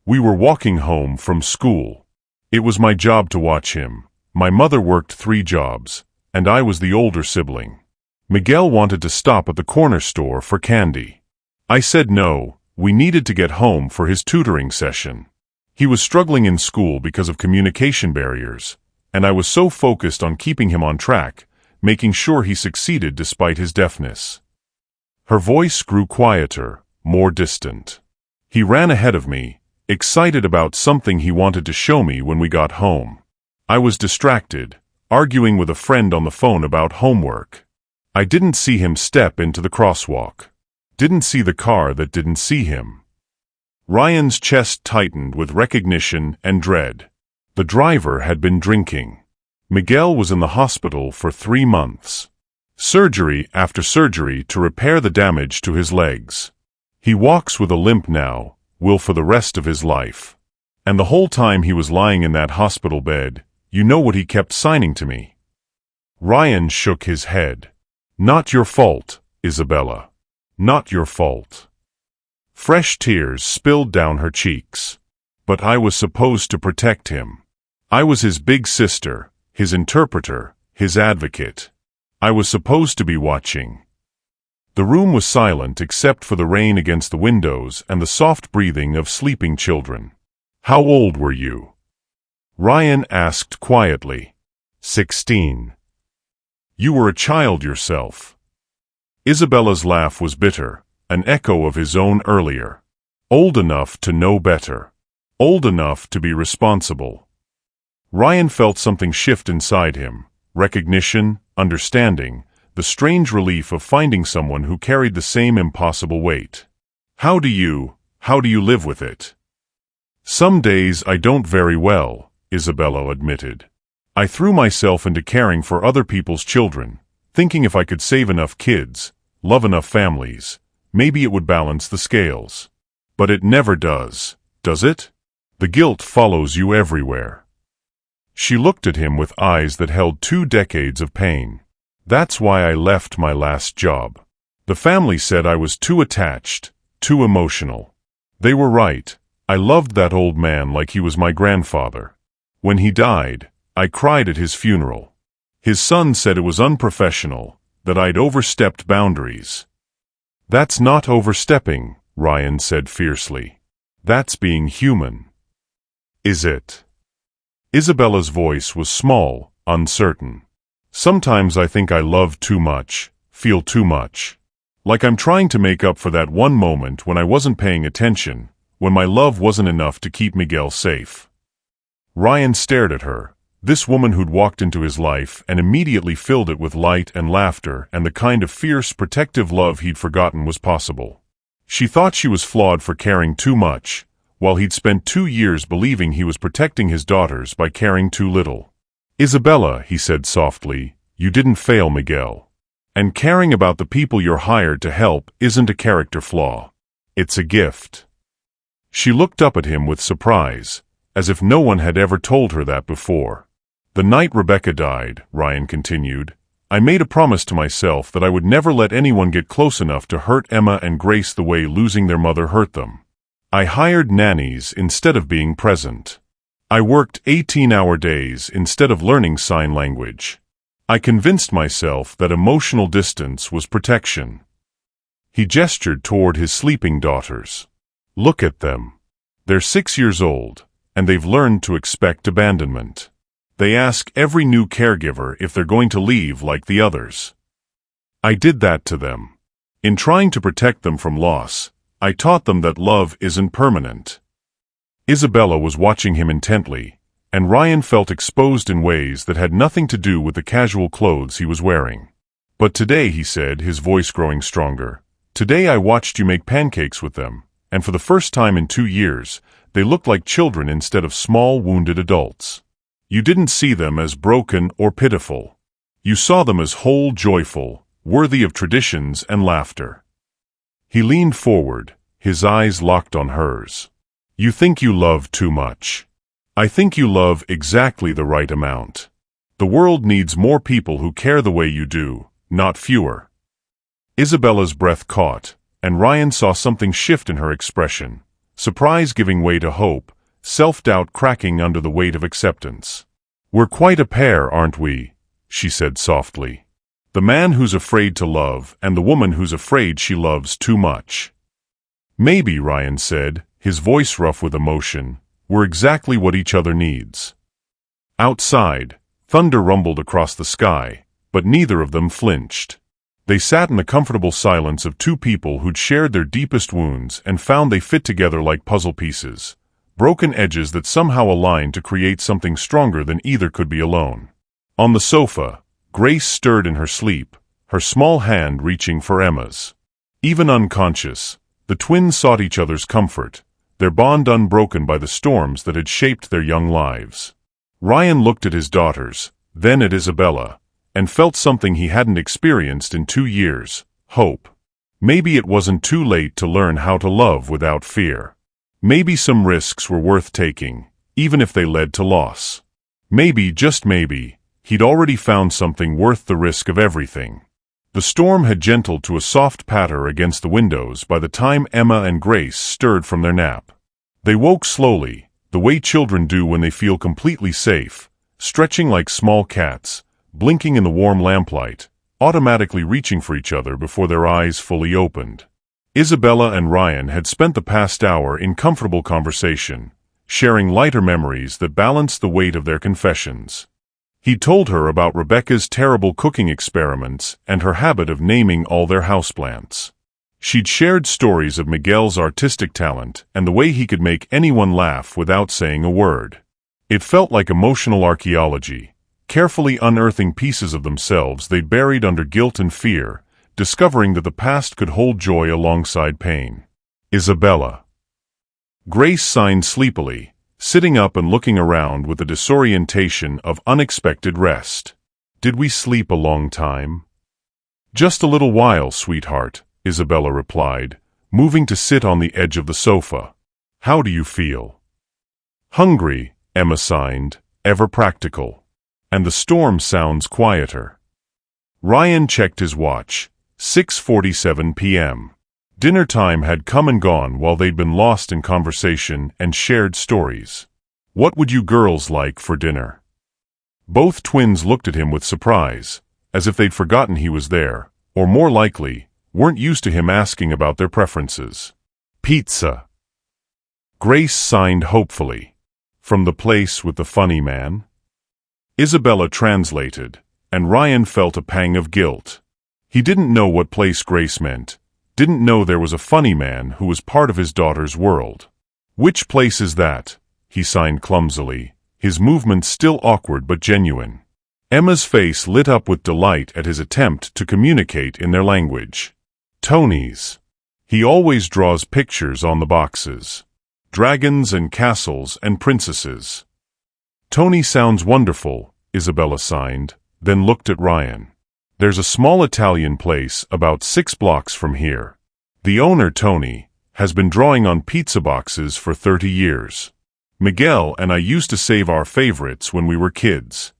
Speaker 1: We were walking home from school. It was my job to watch him. My mother worked 3 jobs, and I was the older sibling. Miguel wanted to stop at the corner store for candy. I said no, we needed to get home for his tutoring session. He was struggling in school because of communication barriers, and I was so focused on keeping him on track, making sure he succeeded despite his deafness. Her voice grew quieter, more distant. He ran ahead of me, excited about something he wanted to show me when we got home. I was distracted, arguing with a friend on the phone about homework. I didn't see him step into the crosswalk. Didn't see the car that didn't see him. Ryan's chest tightened with recognition and dread. The driver had been drinking. Miguel was in the hospital for 3 months. Surgery after surgery to repair the damage to his legs. He walks with a limp now, will for the rest of his life. And the whole time he was lying in that hospital bed, you know what he kept signing to me? Ryan shook his head. Not your fault, Isabella. Not your fault. Fresh tears spilled down her cheeks. But I was supposed to protect him. I was his big sister, his interpreter, his advocate. I was supposed to be watching. The room was silent except for the rain against the windows and the soft breathing of sleeping children. How old were you? Ryan asked quietly. 16. You were a child yourself. Isabella's laugh was bitter, an echo of his own earlier. Old enough to know better. Old enough to be responsible. Ryan felt something shift inside him, recognition, understanding, the strange relief of finding someone who carried the same impossible weight. How do you live with it? Some days I don't very well, Isabella admitted. I threw myself into caring for other people's children, thinking if I could save enough kids, love enough families, maybe it would balance the scales. But it never does it? The guilt follows you everywhere. She looked at him with eyes that held 2 decades of pain. That's why I left my last job. The family said I was too attached, too emotional. They were right. I loved that old man like he was my grandfather. When he died, I cried at his funeral. His son said it was unprofessional, that I'd overstepped boundaries. That's not overstepping, Ryan said fiercely. That's being human. Is it? Isabella's voice was small, uncertain. Sometimes I think I love too much, feel too much. Like I'm trying to make up for that one moment when I wasn't paying attention, when my love wasn't enough to keep Miguel safe. Ryan stared at her, this woman who'd walked into his life and immediately filled it with light and laughter and the kind of fierce, protective love he'd forgotten was possible. She thought she was flawed for caring too much, while he'd spent 2 years believing he was protecting his daughters by caring too little. Isabella, he said softly, you didn't fail Miguel. And caring about the people you're hired to help isn't a character flaw. It's a gift. She looked up at him with surprise, as if no one had ever told her that before. The night Rebecca died, Ryan continued, I made a promise to myself that I would never let anyone get close enough to hurt Emma and Grace the way losing their mother hurt them. I hired nannies instead of being present. I worked 18-hour days instead of learning sign language. I convinced myself that emotional distance was protection. He gestured toward his sleeping daughters. Look at them. They're 6 years old, and they've learned to expect abandonment. They ask every new caregiver if they're going to leave like the others. I did that to them. In trying to protect them from loss, I taught them that love isn't permanent. Isabella was watching him intently, and Ryan felt exposed in ways that had nothing to do with the casual clothes he was wearing. But today, he said, his voice growing stronger, today I watched you make pancakes with them, and for the first time in 2 years, they looked like children instead of small, wounded adults. You didn't see them as broken or pitiful. You saw them as whole, joyful, worthy of traditions and laughter. He leaned forward, his eyes locked on hers. You think you love too much. I think you love exactly the right amount. The world needs more people who care the way you do, not fewer. Isabella's breath caught, and Ryan saw something shift in her expression, surprise giving way to hope, self-doubt cracking under the weight of acceptance. We're quite a pair, aren't we? She said softly. The man who's afraid to love and the woman who's afraid she loves too much. Maybe, Ryan said, his voice rough with emotion, we're exactly what each other needs. Outside, thunder rumbled across the sky, but neither of them flinched. They sat in the comfortable silence of 2 people who'd shared their deepest wounds and found they fit together like puzzle pieces, broken edges that somehow aligned to create something stronger than either could be alone. On the sofa, Grace stirred in her sleep, her small hand reaching for Emma's. Even unconscious, the twins sought each other's comfort, their bond unbroken by the storms that had shaped their young lives. Ryan looked at his daughters, then at Isabella, and felt something he hadn't experienced in 2 years, hope. Maybe it wasn't too late to learn how to love without fear. Maybe some risks were worth taking, even if they led to loss. Maybe, just maybe, he'd already found something worth the risk of everything. The storm had gentled to a soft patter against the windows by the time Emma and Grace stirred from their nap. They woke slowly, the way children do when they feel completely safe, stretching like small cats, blinking in the warm lamplight, automatically reaching for each other before their eyes fully opened. Isabella and Ryan had spent the past hour in comfortable conversation, sharing lighter memories that balanced the weight of their confessions. He told her about Rebecca's terrible cooking experiments and her habit of naming all their houseplants. She'd shared stories of Miguel's artistic talent and the way he could make anyone laugh without saying a word. It felt like emotional archaeology, carefully unearthing pieces of themselves they'd buried under guilt and fear, discovering that the past could hold joy alongside pain. Isabella. Grace signed sleepily, sitting up and looking around with a disorientation of unexpected rest. Did we sleep a long time? Just a little while, sweetheart, Isabella replied, moving to sit on the edge of the sofa. "How do you feel?" "Hungry," Emma signed, ever practical. "And the storm sounds quieter." Ryan checked his watch. 6:47 p.m. Dinner time had come and gone while they'd been lost in conversation and shared stories. "What would you girls like for dinner?" Both twins looked at him with surprise, as if they'd forgotten he was there, or more likely, weren't used to him asking about their preferences. "Pizza." Grace signed hopefully. "From the place with the funny man?" Isabella translated, and Ryan felt a pang of guilt. He didn't know what place Grace meant, didn't know there was a funny man who was part of his daughter's world. "Which place is that?" he signed clumsily, his movements still awkward but genuine. Emma's face lit up with delight at his attempt to communicate in their language. "Tony's. He always draws pictures on the boxes. Dragons and castles and princesses." "Tony sounds wonderful," Isabella signed, then looked at Ryan. "There's a small Italian place about 6 blocks from here. The owner, Tony, has been drawing on pizza boxes for 30 years. Miguel and I used to save our favorites when we were kids."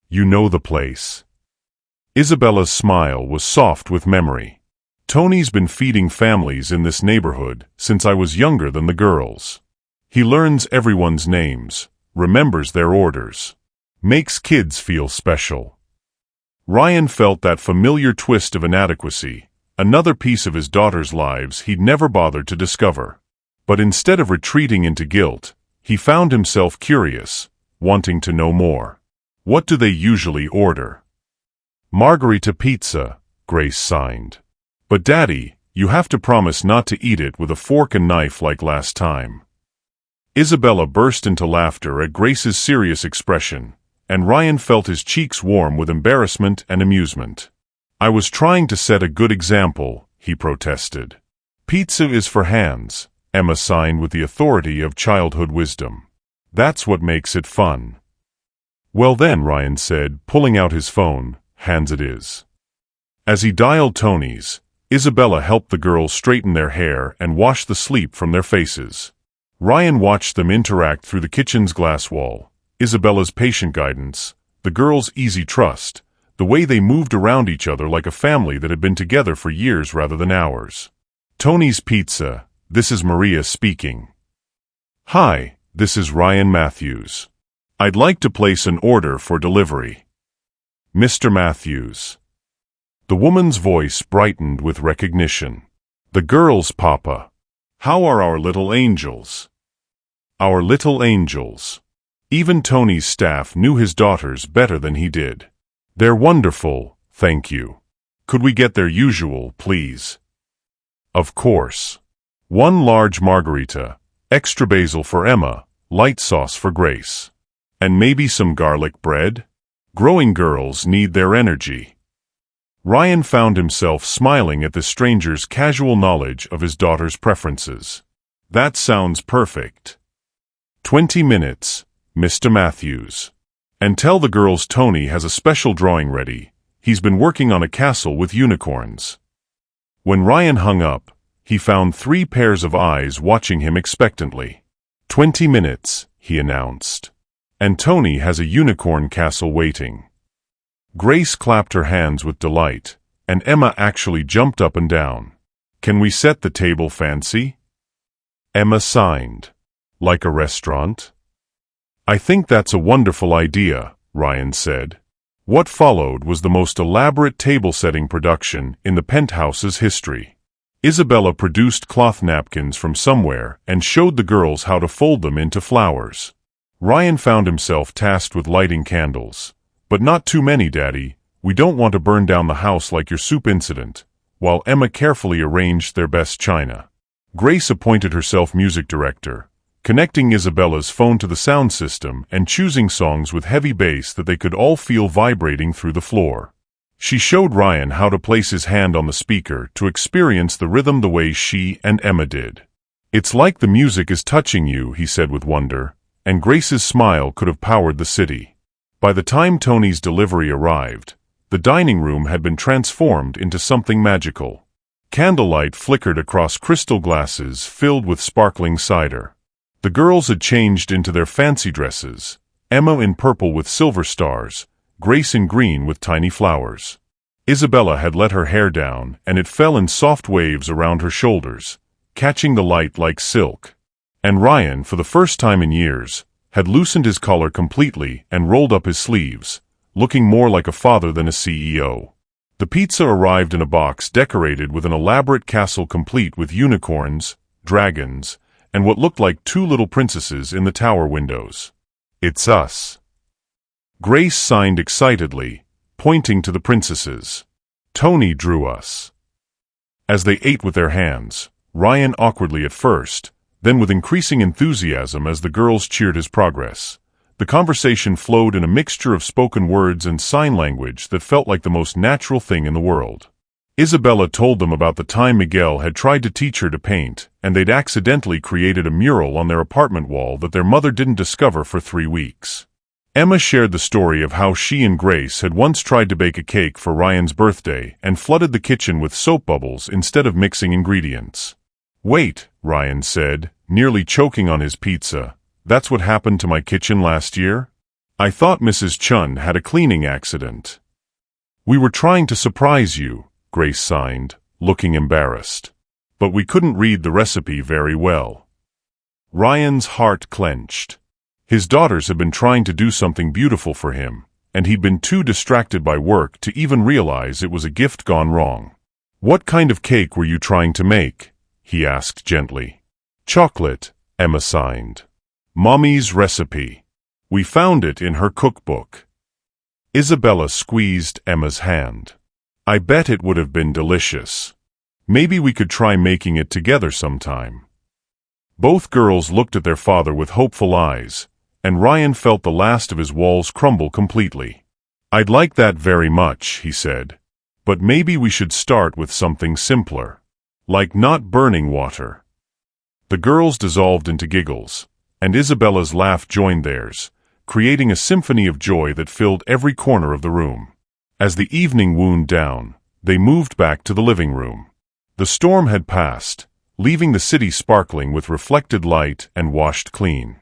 Speaker 1: "You know the place?" Isabella's smile was soft with memory. "Tony's been feeding families in this neighborhood since I was younger than the girls. He learns everyone's names, remembers their orders, makes kids feel special." Ryan felt that familiar twist of inadequacy, another piece of his daughter's lives he'd never bothered to discover. But instead of retreating into guilt, he found himself curious, wanting to know more. "What do they usually order?" "Margherita pizza," Grace signed. "But Daddy, you have to promise not to eat it with a fork and knife like last time." Isabella burst into laughter at Grace's serious expression, and Ryan felt his cheeks warm with embarrassment and amusement. "I was trying to set a good example," he protested. "Pizza is for hands," Emma signed with the authority of childhood wisdom. "That's what makes it fun." "Well then," Ryan said, pulling out his phone, "hands it is." As he dialed Tony's, Isabella helped the girls straighten their hair and wash the sleep from their faces. Ryan watched them interact through the kitchen's glass wall, Isabella's patient guidance, the girls' easy trust, the way they moved around each other like a family that had been together for years rather than hours. "Tony's Pizza, this is Maria speaking." "Hi, this is Ryan Matthews. I'd like to place an order for delivery." "Mr. Matthews." The woman's voice brightened with recognition. "The girls, Papa. How are our little angels?" "Our little angels." Even Tony's staff knew his daughters better than he did. "They're wonderful, thank you. Could we get their usual, please?" "Of course. 1 large margarita, extra basil for Emma, light sauce for Grace. And maybe some garlic bread? Growing girls need their energy." Ryan found himself smiling at the stranger's casual knowledge of his daughter's preferences. "That sounds perfect. 20 minutes, Mr. Matthews. And tell the girls Tony has a special drawing ready. He's been working on a castle with unicorns." When Ryan hung up, he found 3 pairs of eyes watching him expectantly. 20 minutes, he announced. "And Tony has a unicorn castle waiting." Grace clapped her hands with delight, and Emma actually jumped up and down. "Can we set the table fancy?" Emma signed. "Like a restaurant?" "I think that's a wonderful idea," Ryan said. What followed was the most elaborate table-setting production in the penthouse's history. Isabella produced cloth napkins from somewhere and showed the girls how to fold them into flowers. Ryan found himself tasked with lighting candles. "But not too many, Daddy. We don't want to burn down the house like your soup incident," while Emma carefully arranged their best china. Grace appointed herself music director, connecting Isabella's phone to the sound system and choosing songs with heavy bass that they could all feel vibrating through the floor. She showed Ryan how to place his hand on the speaker to experience the rhythm the way she and Emma did. "It's like the music is touching you," he said with wonder, and Grace's smile could have powered the city. By the time Tony's delivery arrived, the dining room had been transformed into something magical. Candlelight flickered across crystal glasses filled with sparkling cider. The girls had changed into their fancy dresses, Emma in purple with silver stars, Grace in green with tiny flowers. Isabella had let her hair down, and it fell in soft waves around her shoulders, catching the light like silk. And Ryan, for the first time in years, had loosened his collar completely and rolled up his sleeves, looking more like a father than a CEO. The pizza arrived in a box decorated with an elaborate castle complete with unicorns, dragons, and what looked like two little princesses in the tower windows. "It's us." Grace signed excitedly, pointing to the princesses. "Tony drew us." As they ate with their hands, Ryan awkwardly at first, then with increasing enthusiasm as the girls cheered his progress, the conversation flowed in a mixture of spoken words and sign language that felt like the most natural thing in the world. Isabella told them about the time Miguel had tried to teach her to paint, and they'd accidentally created a mural on their apartment wall that their mother didn't discover for 3 weeks. Emma shared the story of how she and Grace had once tried to bake a cake for Ryan's birthday and flooded the kitchen with soap bubbles instead of mixing ingredients. "Wait," Ryan said, nearly choking on his pizza. "That's what happened to my kitchen last year? I thought Mrs. Chun had a cleaning accident." "We were trying to surprise you," Grace signed, looking embarrassed. "But we couldn't read the recipe very well." Ryan's heart clenched. His daughters had been trying to do something beautiful for him, and he'd been too distracted by work to even realize it was a gift gone wrong. "What kind of cake were you trying to make?" he asked gently. "Chocolate," Emma signed. "Mommy's recipe. We found it in her cookbook." Isabella squeezed Emma's hand. "I bet it would have been delicious. Maybe we could try making it together sometime." Both girls looked at their father with hopeful eyes, and Ryan felt the last of his walls crumble completely. "I'd like that very much," he said. "But maybe we should start with something simpler. Like not burning water." The girls dissolved into giggles, and Isabella's laugh joined theirs, creating a symphony of joy that filled every corner of the room. As the evening wound down, they moved back to the living room. The storm had passed, leaving the city sparkling with reflected light and washed clean.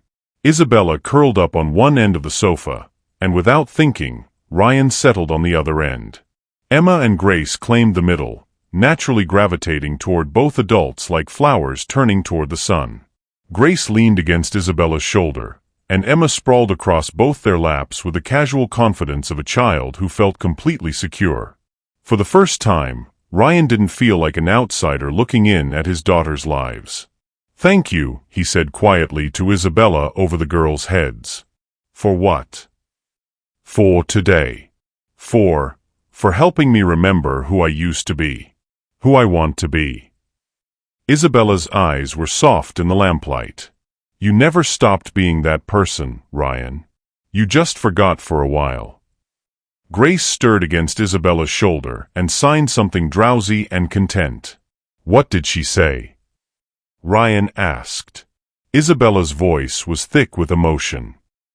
Speaker 1: Isabella curled up on one end of the sofa, and without thinking, Ryan settled on the other end. Emma and Grace claimed the middle, naturally gravitating toward both adults like flowers turning toward the sun. Grace leaned against Isabella's shoulder, and Emma sprawled across both their laps with the casual confidence of a child who felt completely secure. For the first time, Ryan didn't feel like an outsider looking in at his daughters' lives. "Thank you," he said quietly to Isabella over the girls' heads. "For what?" "For today. For helping me remember who I used to be. Who I want to be." Isabella's eyes were soft in the lamplight. "You never stopped being that person, Ryan. You just forgot for a while." Grace stirred against Isabella's shoulder and signed something drowsy and content. "What did she say?" Ryan asked. Isabella's voice was thick with emotion.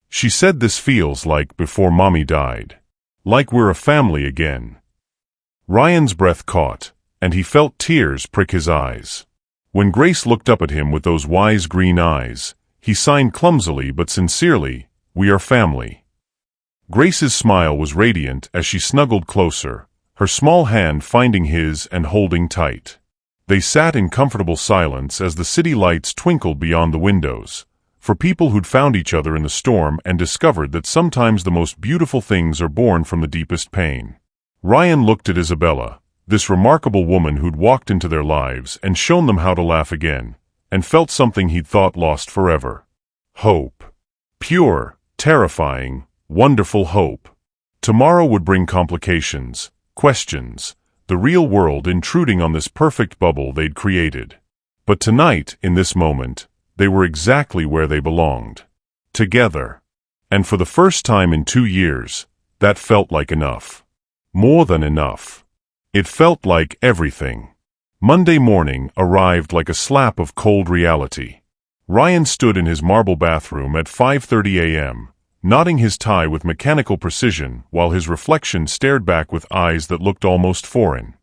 Speaker 1: "She said this feels like before Mommy died. Like we're a family again." Ryan's breath caught, and he felt tears prick his eyes. When Grace looked up at him with those wise green eyes, he signed clumsily but sincerely, "We are family." Grace's smile was radiant as she snuggled closer, her small hand finding his and holding tight. They sat in comfortable silence as the city lights twinkled beyond the windows, for people who'd found each other in the storm and discovered that sometimes the most beautiful things are born from the deepest pain. Ryan looked at Isabella, this remarkable woman who'd walked into their lives and shown them how to laugh again, and felt something he'd thought lost forever. Hope. Pure, terrifying, wonderful hope. Tomorrow would bring complications, questions, the real world intruding on this perfect bubble they'd created. But tonight, in this moment, they were exactly where they belonged. Together. And for the first time in 2 years, that felt like enough. More than enough. It felt like everything. Monday morning arrived like a slap of cold reality. Ryan stood in his marble bathroom at 5:30 a.m., knotting his tie with mechanical precision while his reflection stared back with eyes that looked almost foreign.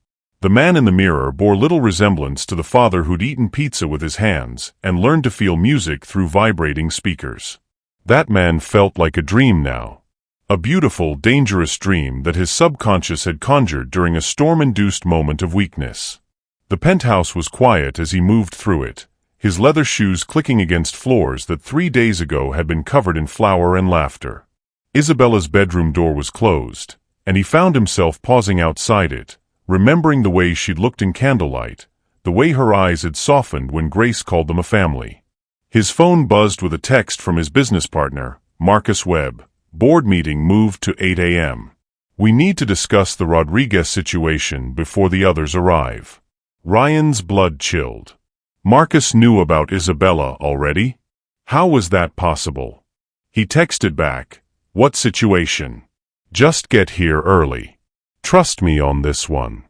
Speaker 1: The man in the mirror bore little resemblance to the father who'd eaten pizza with his hands and learned to feel music through vibrating speakers. That man felt like a dream now. A beautiful, dangerous dream that his subconscious had conjured during a storm-induced moment of weakness. The penthouse was quiet as he moved through it, his leather shoes clicking against floors that 3 days ago had been covered in flour and laughter. Isabella's bedroom door was closed, and he found himself pausing outside it, remembering the way she'd looked in candlelight, the way her eyes had softened when Grace called them a family. His phone buzzed with a text from his business partner, Marcus Webb. Board meeting moved to 8 a.m. We need to discuss the Rodriguez situation before the others arrive. Ryan's blood chilled. Marcus knew about Isabella already? How was that possible? He texted back, "What situation? Just get here early. Trust me on this one."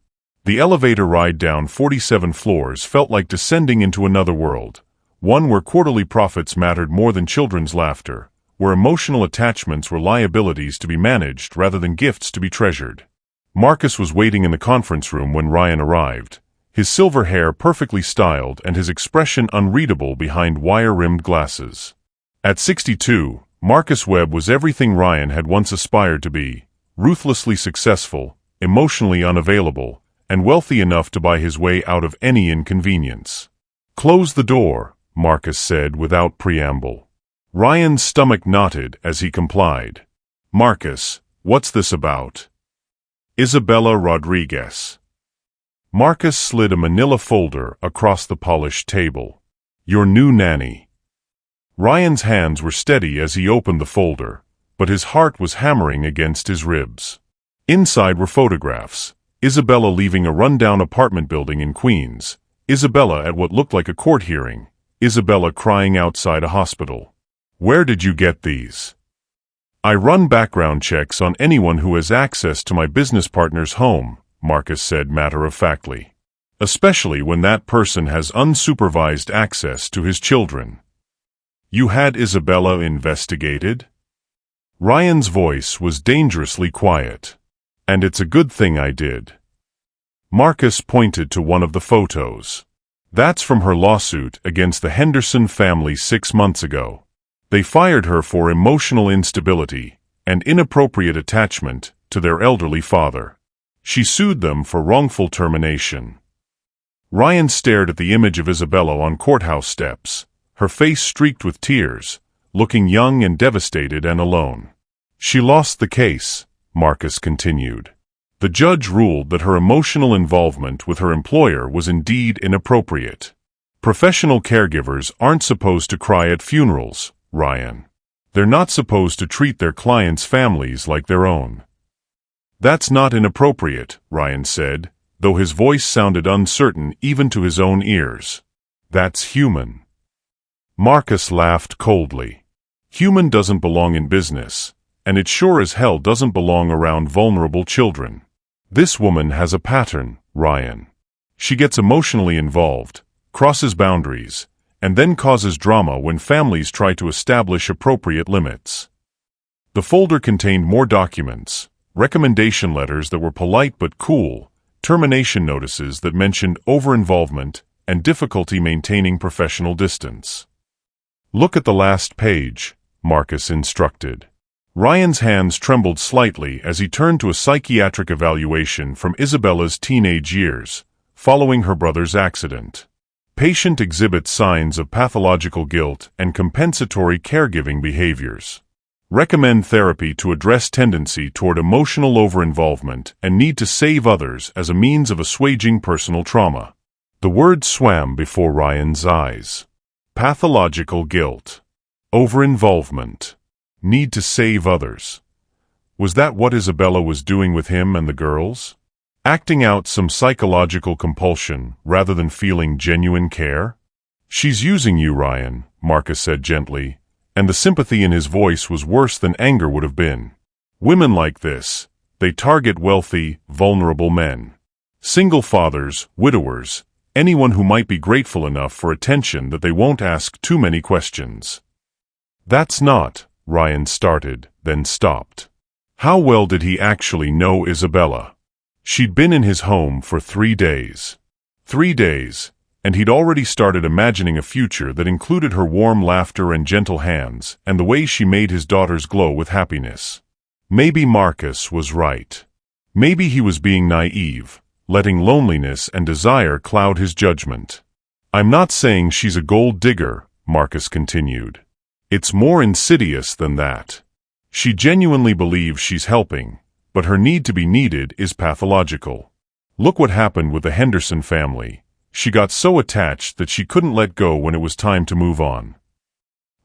Speaker 1: The elevator ride down 47 floors felt like descending into another world, one where quarterly profits mattered more than children's laughter, where emotional attachments were liabilities to be managed rather than gifts to be treasured. Marcus was waiting in the conference room when Ryan arrived, his silver hair perfectly styled and his expression unreadable behind wire-rimmed glasses. At 62, Marcus Webb was everything Ryan had once aspired to be: ruthlessly successful, emotionally unavailable, and wealthy enough to buy his way out of any inconvenience. "Close the door," Marcus said without preamble. Ryan's stomach knotted as he complied. "Marcus, what's this about?" "Isabella Rodriguez." Marcus slid a manila folder across the polished table. "Your new nanny." Ryan's hands were steady as he opened the folder, but his heart was hammering against his ribs. Inside were photographs: Isabella leaving a rundown apartment building in Queens, Isabella at what looked like a court hearing, Isabella crying outside a hospital. "Where did you get these?" "I run background checks on anyone who has access to my business partner's home," Marcus said matter-of-factly. "Especially when that person has unsupervised access to his children." "You had Isabella investigated?" Ryan's voice was dangerously quiet. "And it's a good thing I did." Marcus pointed to one of the photos. "That's from her lawsuit against the Henderson family 6 months ago. They fired her for emotional instability and inappropriate attachment to their elderly father. She sued them for wrongful termination." Ryan stared at the image of Isabella on courthouse steps, her face streaked with tears, looking young and devastated and alone. "She lost the case," Marcus continued. "The judge ruled that her emotional involvement with her employer was indeed inappropriate. Professional caregivers aren't supposed to cry at funerals, Ryan. They're not supposed to treat their clients' families like their own." "That's not inappropriate," Ryan said, though his voice sounded uncertain even to his own ears. "That's human." Marcus laughed coldly. "Human doesn't belong in business, and it sure as hell doesn't belong around vulnerable children. This woman has a pattern, Ryan. She gets emotionally involved, crosses boundaries, and then causes drama when families try to establish appropriate limits." The folder contained more documents, recommendation letters that were polite but cool, termination notices that mentioned over-involvement and difficulty maintaining professional distance. "Look at the last page," Marcus instructed. Ryan's hands trembled slightly as he turned to a psychiatric evaluation from Isabella's teenage years, following her brother's accident. "Patient exhibits signs of pathological guilt and compensatory caregiving behaviors. Recommend therapy to address tendency toward emotional over-involvement and need to save others as a means of assuaging personal trauma." The word swam before Ryan's eyes. Pathological guilt. Over-involvement. Need to save others. Was that what Isabella was doing with him and the girls? Acting out some psychological compulsion rather than feeling genuine care? "She's using you, Ryan," Marcus said gently, and the sympathy in his voice was worse than anger would have been. "Women like this, they target wealthy, vulnerable men. Single fathers, widowers, anyone who might be grateful enough for attention that they won't ask too many questions." "That's not," Ryan started, then stopped. How well did he actually know Isabella? She'd been in his home for 3 days. 3 days, and he'd already started imagining a future that included her warm laughter and gentle hands, and the way she made his daughters glow with happiness. Maybe Marcus was right. Maybe he was being naive, letting loneliness and desire cloud his judgment. "I'm not saying she's a gold digger," Marcus continued. "It's more insidious than that. She genuinely believes she's helping, but her need to be needed is pathological. Look what happened with the Henderson family. She got so attached that she couldn't let go when it was time to move on."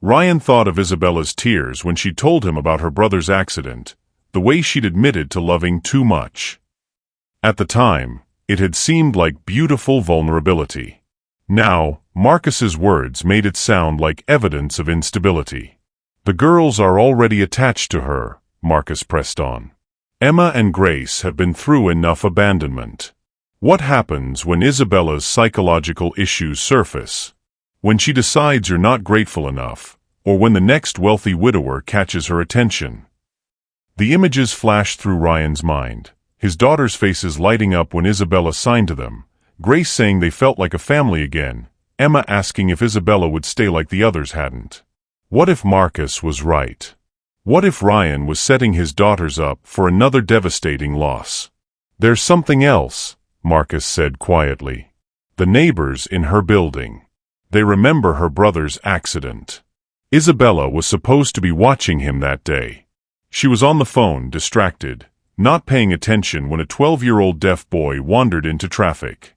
Speaker 1: Ryan thought of Isabella's tears when she told him about her brother's accident, the way she'd admitted to loving too much. At the time, it had seemed like beautiful vulnerability. Now, Marcus's words made it sound like evidence of instability. "The girls are already attached to her," Marcus pressed on. "Emma and Grace have been through enough abandonment. What happens when Isabella's psychological issues surface? When she decides you're not grateful enough, or when the next wealthy widower catches her attention?" The images flashed through Ryan's mind, his daughters' faces lighting up when Isabella signed to them, Grace saying they felt like a family again, Emma asking if Isabella would stay like the others hadn't. What if Marcus was right? What if Ryan was setting his daughters up for another devastating loss? "There's something else," Marcus said quietly. "The neighbors in her building. They remember her brother's accident. Isabella was supposed to be watching him that day. She was on the phone, distracted, not paying attention when a 12-year-old deaf boy wandered into traffic."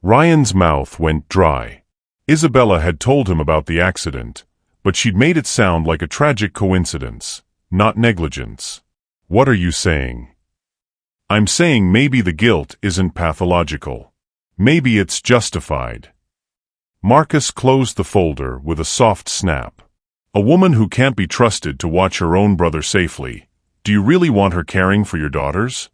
Speaker 1: Ryan's mouth went dry. Isabella had told him about the accident, but she'd made it sound like a tragic coincidence, not negligence. "What are you saying?" "I'm saying maybe the guilt isn't pathological. Maybe it's justified." Marcus closed the folder with a soft snap. "A woman who can't be trusted to watch her own brother safely. Do you really want her caring for your daughters?"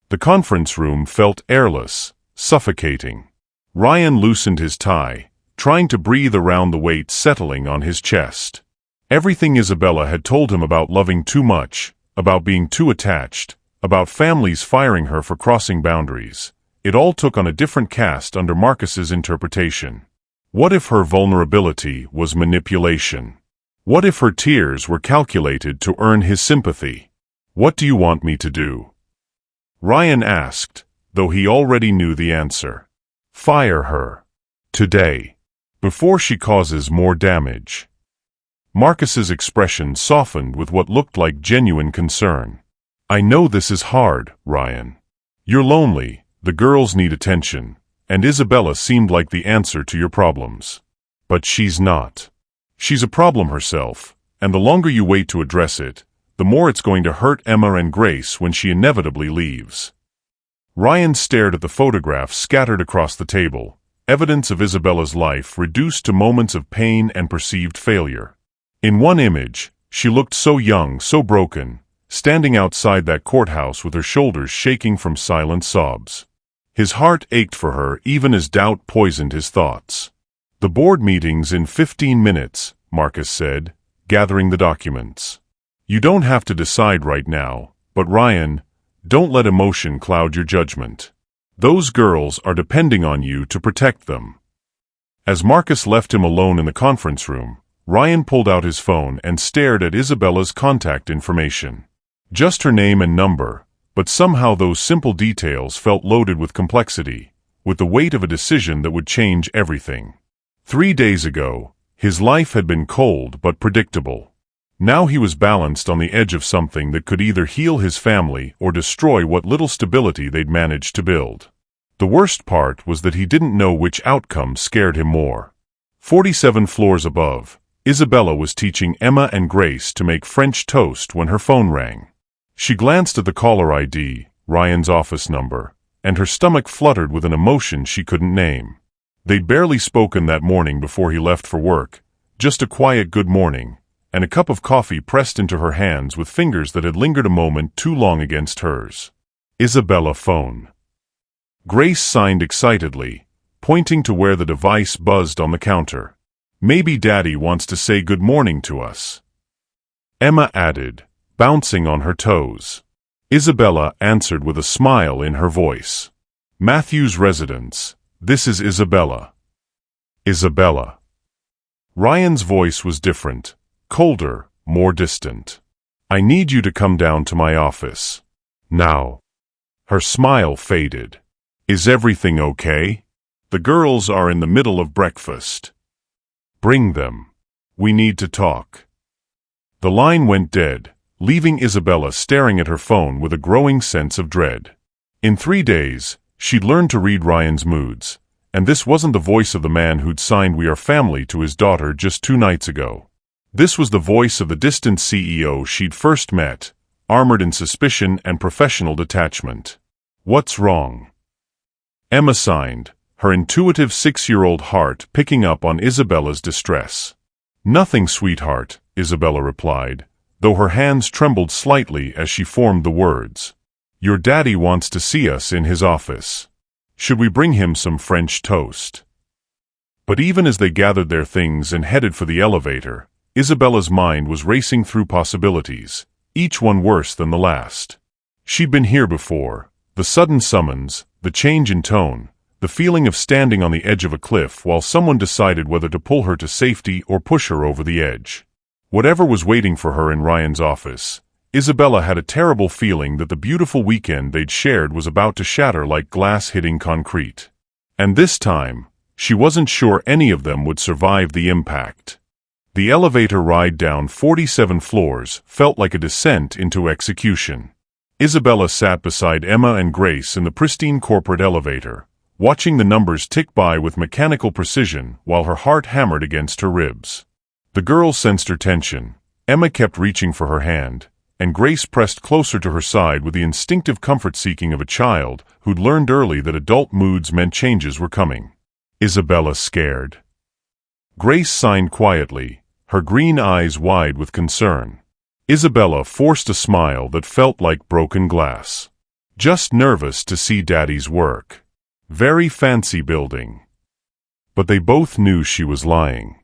Speaker 1: The conference room felt airless, suffocating. Ryan loosened his tie, trying to breathe around the weight settling on his chest. Everything Isabella had told him about loving too much, about being too attached, about families firing her for crossing boundaries, it all took on a different cast under Marcus's interpretation. What if her vulnerability was manipulation? What if her tears were calculated to earn his sympathy? "What do you want me to do?" Ryan asked, though he already knew the answer. "Fire her. Today. Before she causes more damage." Marcus's expression softened with what looked like genuine concern. "I know this is hard, Ryan. You're lonely, the girls need attention, and Isabella seemed like the answer to your problems. But she's not. She's a problem herself, and the longer you wait to address it, the more it's going to hurt Emma and Grace when she inevitably leaves." Ryan stared at the photographs scattered across the table, evidence of Isabella's life reduced to moments of pain and perceived failure. In one image, she looked so young, so broken, standing outside that courthouse with her shoulders shaking from silent sobs. His heart ached for her even as doubt poisoned his thoughts. "The board meeting's in 15 minutes, Marcus said, gathering the documents. "You don't have to decide right now, but Ryan, don't let emotion cloud your judgment. Those girls are depending on you to protect them." As Marcus left him alone in the conference room, Ryan pulled out his phone and stared at Isabella's contact information. Just her name and number, but somehow those simple details felt loaded with complexity, with the weight of a decision that would change everything. 3 days ago, his life had been cold but predictable. Now he was balanced on the edge of something that could either heal his family or destroy what little stability they'd managed to build. The worst part was that he didn't know which outcome scared him more. 47 floors above, Isabella was teaching Emma and Grace to make French toast when her phone rang. She glanced at the caller ID, Ryan's office number, and her stomach fluttered with an emotion she couldn't name. They'd barely spoken that morning before he left for work, just a quiet good morning, and a cup of coffee pressed into her hands with fingers that had lingered a moment too long against hers. Isabella phone. Grace signed excitedly, pointing to where the device buzzed on the counter. "Maybe Daddy wants to say good morning to us," Emma added, bouncing on her toes. Isabella answered with a smile in her voice. Matthew's residence. This is Isabella. Isabella. Ryan's voice was different, colder, more distant. I need you to come down to my office. Now. Her smile faded. Is everything okay? The girls are in the middle of breakfast. Bring them. We need to talk. The line went dead, leaving Isabella staring at her phone with a growing sense of dread. In 3 days, she'd learned to read Ryan's moods, and this wasn't the voice of the man who'd signed "We Are Family" to his daughter just 2 nights ago. This was the voice of the distant CEO she'd first met, armored in suspicion and professional detachment. What's wrong? Emma signed, her intuitive 6-year-old heart picking up on Isabella's distress. Nothing, sweetheart, Isabella replied, though her hands trembled slightly as she formed the words. Your daddy wants to see us in his office. Should we bring him some French toast? But even as they gathered their things and headed for the elevator, Isabella's mind was racing through possibilities, each one worse than the last. She'd been here before. The sudden summons, the change in tone, the feeling of standing on the edge of a cliff while someone decided whether to pull her to safety or push her over the edge. Whatever was waiting for her in Ryan's office, Isabella had a terrible feeling that the beautiful weekend they'd shared was about to shatter like glass hitting concrete. And this time, she wasn't sure any of them would survive the impact. The elevator ride down 47 floors felt like a descent into execution. Isabella sat beside Emma and Grace in the pristine corporate elevator, watching the numbers tick by with mechanical precision while her heart hammered against her ribs. The girls sensed her tension. Emma kept reaching for her hand, and Grace pressed closer to her side with the instinctive comfort-seeking of a child who'd learned early that adult moods meant changes were coming. Isabella scared. Grace signed quietly, her green eyes wide with concern. Isabella forced a smile that felt like broken glass. Just nervous to see Daddy's work. Very fancy building. But they both knew she was lying.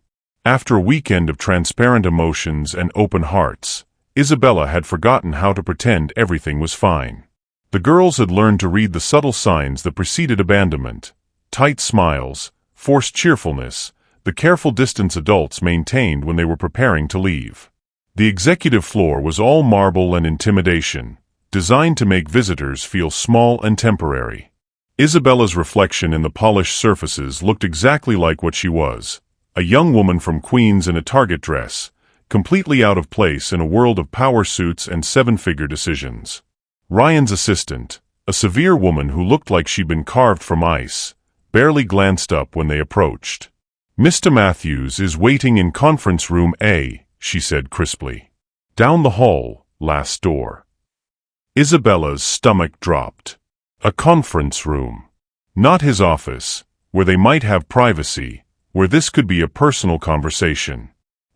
Speaker 1: After a weekend of transparent emotions and open hearts, Isabella had forgotten how to pretend everything was fine. The girls had learned to read the subtle signs that preceded abandonment. Tight smiles, forced cheerfulness, the careful distance adults maintained when they were preparing to leave. The executive floor was all marble and intimidation, designed to make visitors feel small and temporary. Isabella's reflection in the polished surfaces looked exactly like what she was, a young woman from Queens in a Target dress, completely out of place in a world of power suits and 7-figure decisions. Ryan's assistant, a severe woman who looked like she'd been carved from ice, barely glanced up when they approached. Mr. Matthews is waiting in conference room A, she said crisply. Down the hall, last door. Isabella's stomach dropped. A conference room. Not his office, where they might have privacy, where this could be a personal conversation.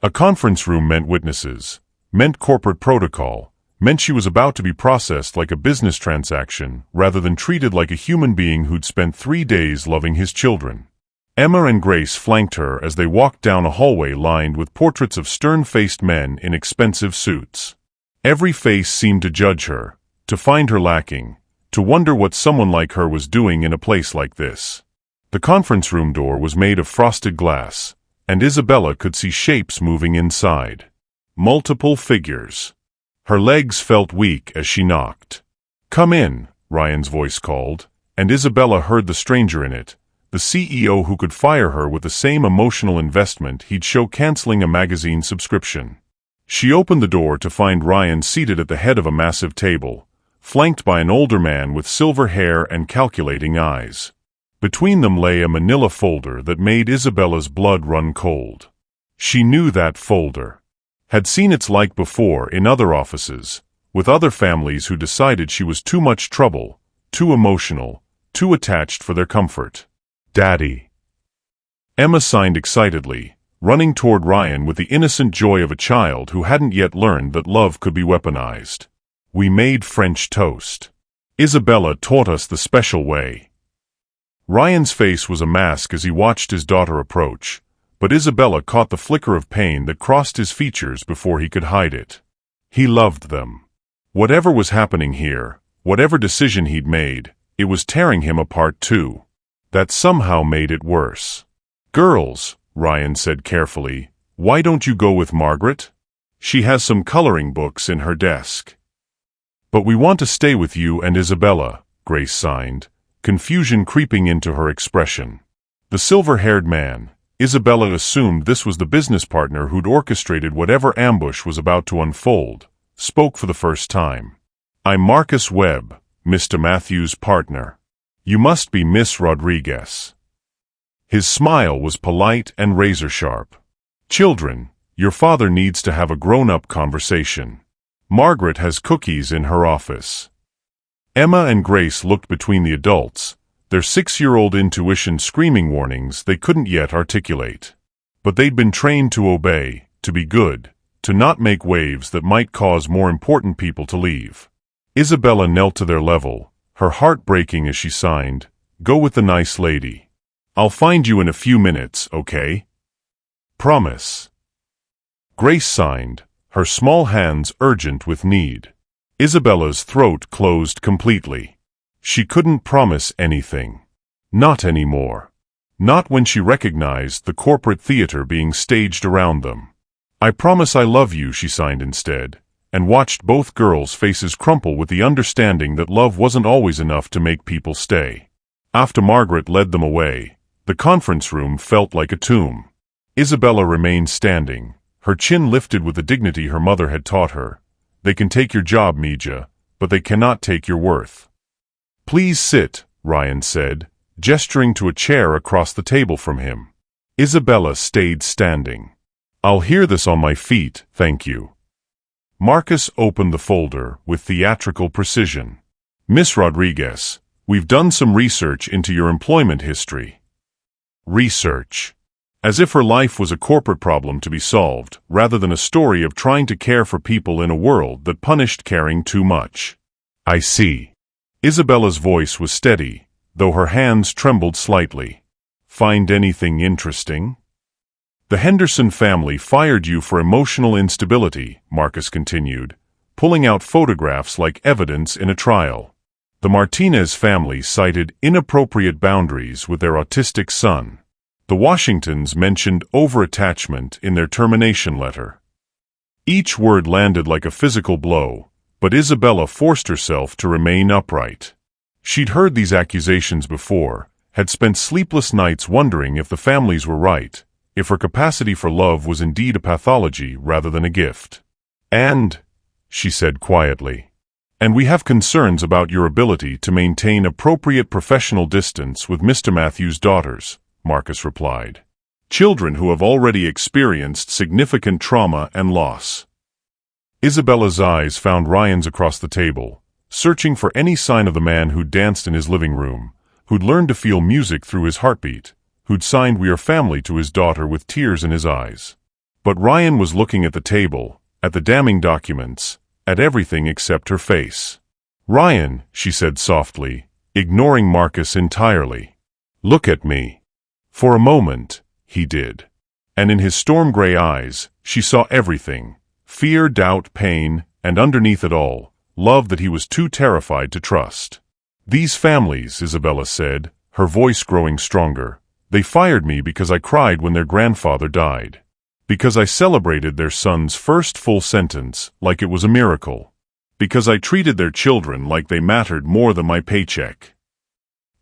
Speaker 1: A conference room meant witnesses, meant corporate protocol, meant she was about to be processed like a business transaction rather than treated like a human being who'd spent 3 days loving his children. Emma and Grace flanked her as they walked down a hallway lined with portraits of stern-faced men in expensive suits. Every face seemed to judge her, to find her lacking, to wonder what someone like her was doing in a place like this. The conference room door was made of frosted glass, and Isabella could see shapes moving inside. Multiple figures. Her legs felt weak as she knocked. Come in, Ryan's voice called, and Isabella heard the stranger in it, the CEO who could fire her with the same emotional investment he'd show canceling a magazine subscription. She opened the door to find Ryan seated at the head of a massive table, flanked by an older man with silver hair and calculating eyes. Between them lay a manila folder that made Isabella's blood run cold. She knew that folder. Had seen its like before in other offices, with other families who decided she was too much trouble, too emotional, too attached for their comfort. Daddy. Emma signed excitedly, running toward Ryan with the innocent joy of a child who hadn't yet learned that love could be weaponized. We made French toast. Isabella taught us the special way. Ryan's face was a mask as he watched his daughter approach, but Isabella caught the flicker of pain that crossed his features before he could hide it. He loved them. Whatever was happening here, whatever decision he'd made, it was tearing him apart too. That somehow made it worse. "Girls," Ryan said carefully, "why don't you go with Margaret? She has some coloring books in her desk." "But we want to stay with you and Isabella," Grace signed, confusion creeping into her expression. The silver-haired man, Isabella assumed this was the business partner who'd orchestrated whatever ambush was about to unfold, spoke for the first time. "I'm Marcus Webb, Mr. Matthews' partner. You must be Miss Rodriguez." His smile was polite and razor-sharp. "Children, your father needs to have a grown-up conversation. Margaret has cookies in her office." Emma and Grace looked between the adults, their 6-year-old intuition screaming warnings they couldn't yet articulate. But they'd been trained to obey, to be good, to not make waves that might cause more important people to leave. Isabella knelt to their level, her heart breaking as she signed, "Go with the nice lady. I'll find you in a few minutes, okay? Promise." Grace signed, her small hands urgent with need. Isabella's throat closed completely. She couldn't promise anything. Not anymore. Not when she recognized the corporate theater being staged around them. "I promise I love you," she signed instead, and watched both girls' faces crumple with the understanding that love wasn't always enough to make people stay. After Margaret led them away, the conference room felt like a tomb. Isabella remained standing, her chin lifted with the dignity her mother had taught her. "They can take your job, Mija, but they cannot take your worth." "Please sit," Ryan said, gesturing to a chair across the table from him. Isabella stayed standing. "I'll hear this on my feet, thank you." Marcus opened the folder with theatrical precision. "Miss Rodriguez, we've done some research into your employment history." Research. As if her life was a corporate problem to be solved, rather than a story of trying to care for people in a world that punished caring too much. "I see." Isabella's voice was steady, though her hands trembled slightly. "Find anything interesting?" "The Henderson family fired you for emotional instability," Marcus continued, pulling out photographs like evidence in a trial. "The Martinez family cited inappropriate boundaries with their autistic son. The Washingtons mentioned over-attachment in their termination letter." Each word landed like a physical blow, but Isabella forced herself to remain upright. She'd heard these accusations before, had spent sleepless nights wondering if the families were right, if her capacity for love was indeed a pathology rather than a gift. "And," she said quietly, "and we have concerns about your ability to maintain appropriate professional distance with Mr. Matthews' daughters," Marcus replied. "Children who have already experienced significant trauma and loss." Isabella's eyes found Ryan's across the table, searching for any sign of the man who'd danced in his living room, who'd learned to feel music through his heartbeat, who'd signed "We Are Family" to his daughter with tears in his eyes. But Ryan was looking at the table, at the damning documents, at everything except her face. "Ryan," she said softly, ignoring Marcus entirely. "Look at me." For a moment, he did. And in his storm-gray eyes, she saw everything: fear, doubt, pain, and underneath it all, love that he was too terrified to trust. "These families," Isabella said, her voice growing stronger, "they fired me because I cried when their grandfather died. Because I celebrated their son's first full sentence like it was a miracle. Because I treated their children like they mattered more than my paycheck."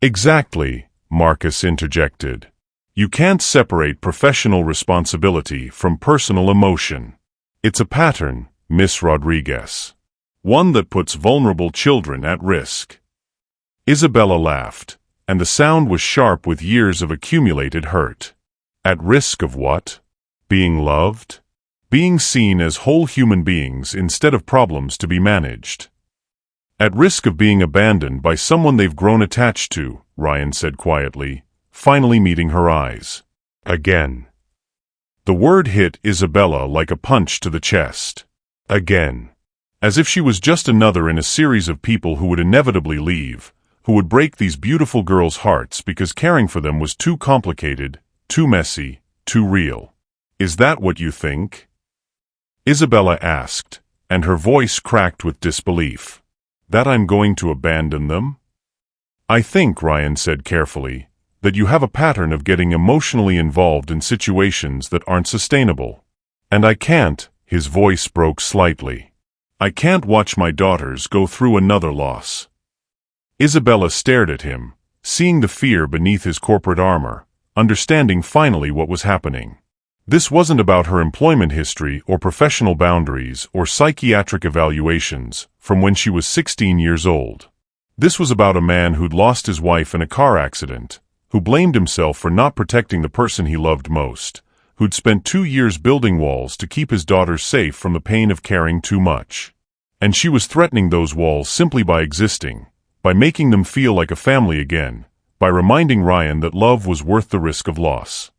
Speaker 1: "Exactly," Marcus interjected. "You can't separate professional responsibility from personal emotion. It's a pattern, Miss Rodriguez. One that puts vulnerable children at risk." Isabella laughed, and the sound was sharp with years of accumulated hurt. At risk of what? Being loved? Being seen as whole human beings instead of problems to be managed. "At risk of being abandoned by someone they've grown attached to," Ryan said quietly, finally meeting her eyes. "Again." The word hit Isabella like a punch to the chest. Again. As if she was just another in a series of people who would inevitably leave, who would break these beautiful girls' hearts because caring for them was too complicated, too messy, too real. "Is that what you think?" Isabella asked, and her voice cracked with disbelief. That I'm going to abandon them? I think, Ryan said carefully, that you have a pattern of getting emotionally involved in situations that aren't sustainable. And I can't, his voice broke slightly. I can't watch my daughters go through another loss. Isabella stared at him, seeing the fear beneath his corporate armor, understanding finally what was happening. This wasn't about her employment history or professional boundaries or psychiatric evaluations from when she was 16 years old. This was about a man who'd lost his wife in a car accident, who blamed himself for not protecting the person he loved most, who'd spent 2 years building walls to keep his daughters safe from the pain of caring too much. And she was threatening those walls simply by existing, by making them feel like a family again, by reminding Ryan that love was worth the risk of loss.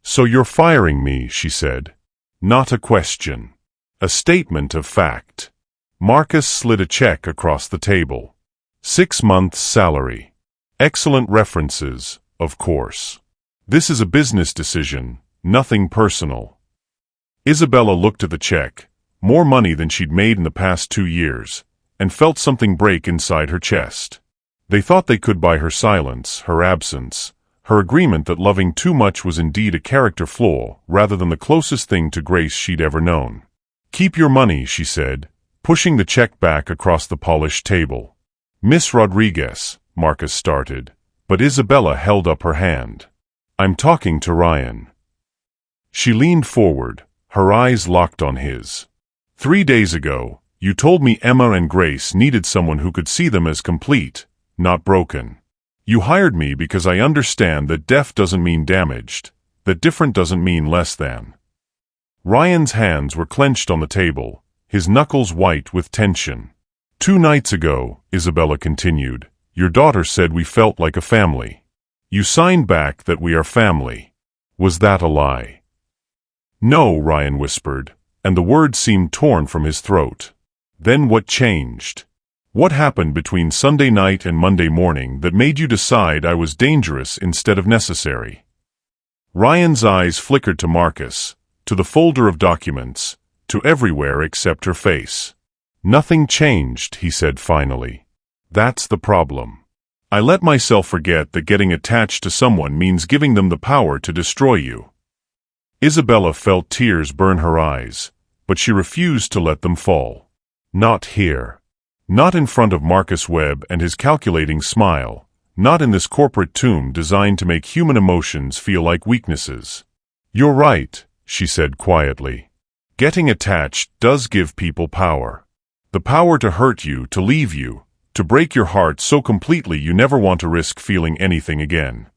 Speaker 1: So you're firing me, she said. Not a question. A statement of fact. Marcus slid a check across the table. 6 months' salary. Excellent references, of course. This is a business decision, nothing personal. Isabella looked at the check, more money than she'd made in the past 2 years, and felt something break inside her chest. They thought they could buy her silence, her absence, her agreement that loving too much was indeed a character flaw rather than the closest thing to grace she'd ever known. Keep your money, she said, pushing the check back across the polished table. Miss Rodriguez, Marcus started, but Isabella held up her hand. I'm talking to Ryan. She leaned forward, her eyes locked on his. 3 days ago, you told me Emma and Grace needed someone who could see them as complete, not broken. You hired me because I understand that deaf doesn't mean damaged, that different doesn't mean less than. Ryan's hands were clenched on the table, his knuckles white with tension. 2 nights ago, Isabella continued, your daughter said we felt like a family. You signed back that we are family. Was that a lie? No, Ryan whispered, and the words seemed torn from his throat. Then what changed? What happened between Sunday night and Monday morning that made you decide I was dangerous instead of necessary? Ryan's eyes flickered to Marcus, to the folder of documents, to everywhere except her face. Nothing changed, he said finally. That's the problem. I let myself forget that getting attached to someone means giving them the power to destroy you. Isabella felt tears burn her eyes, but she refused to let them fall. Not here. Not in front of Marcus Webb and his calculating smile, not in this corporate tomb designed to make human emotions feel like weaknesses. You're right, she said quietly. Getting attached does give people power. The power to hurt you, to leave you, to break your heart so completely you never want to risk feeling anything again.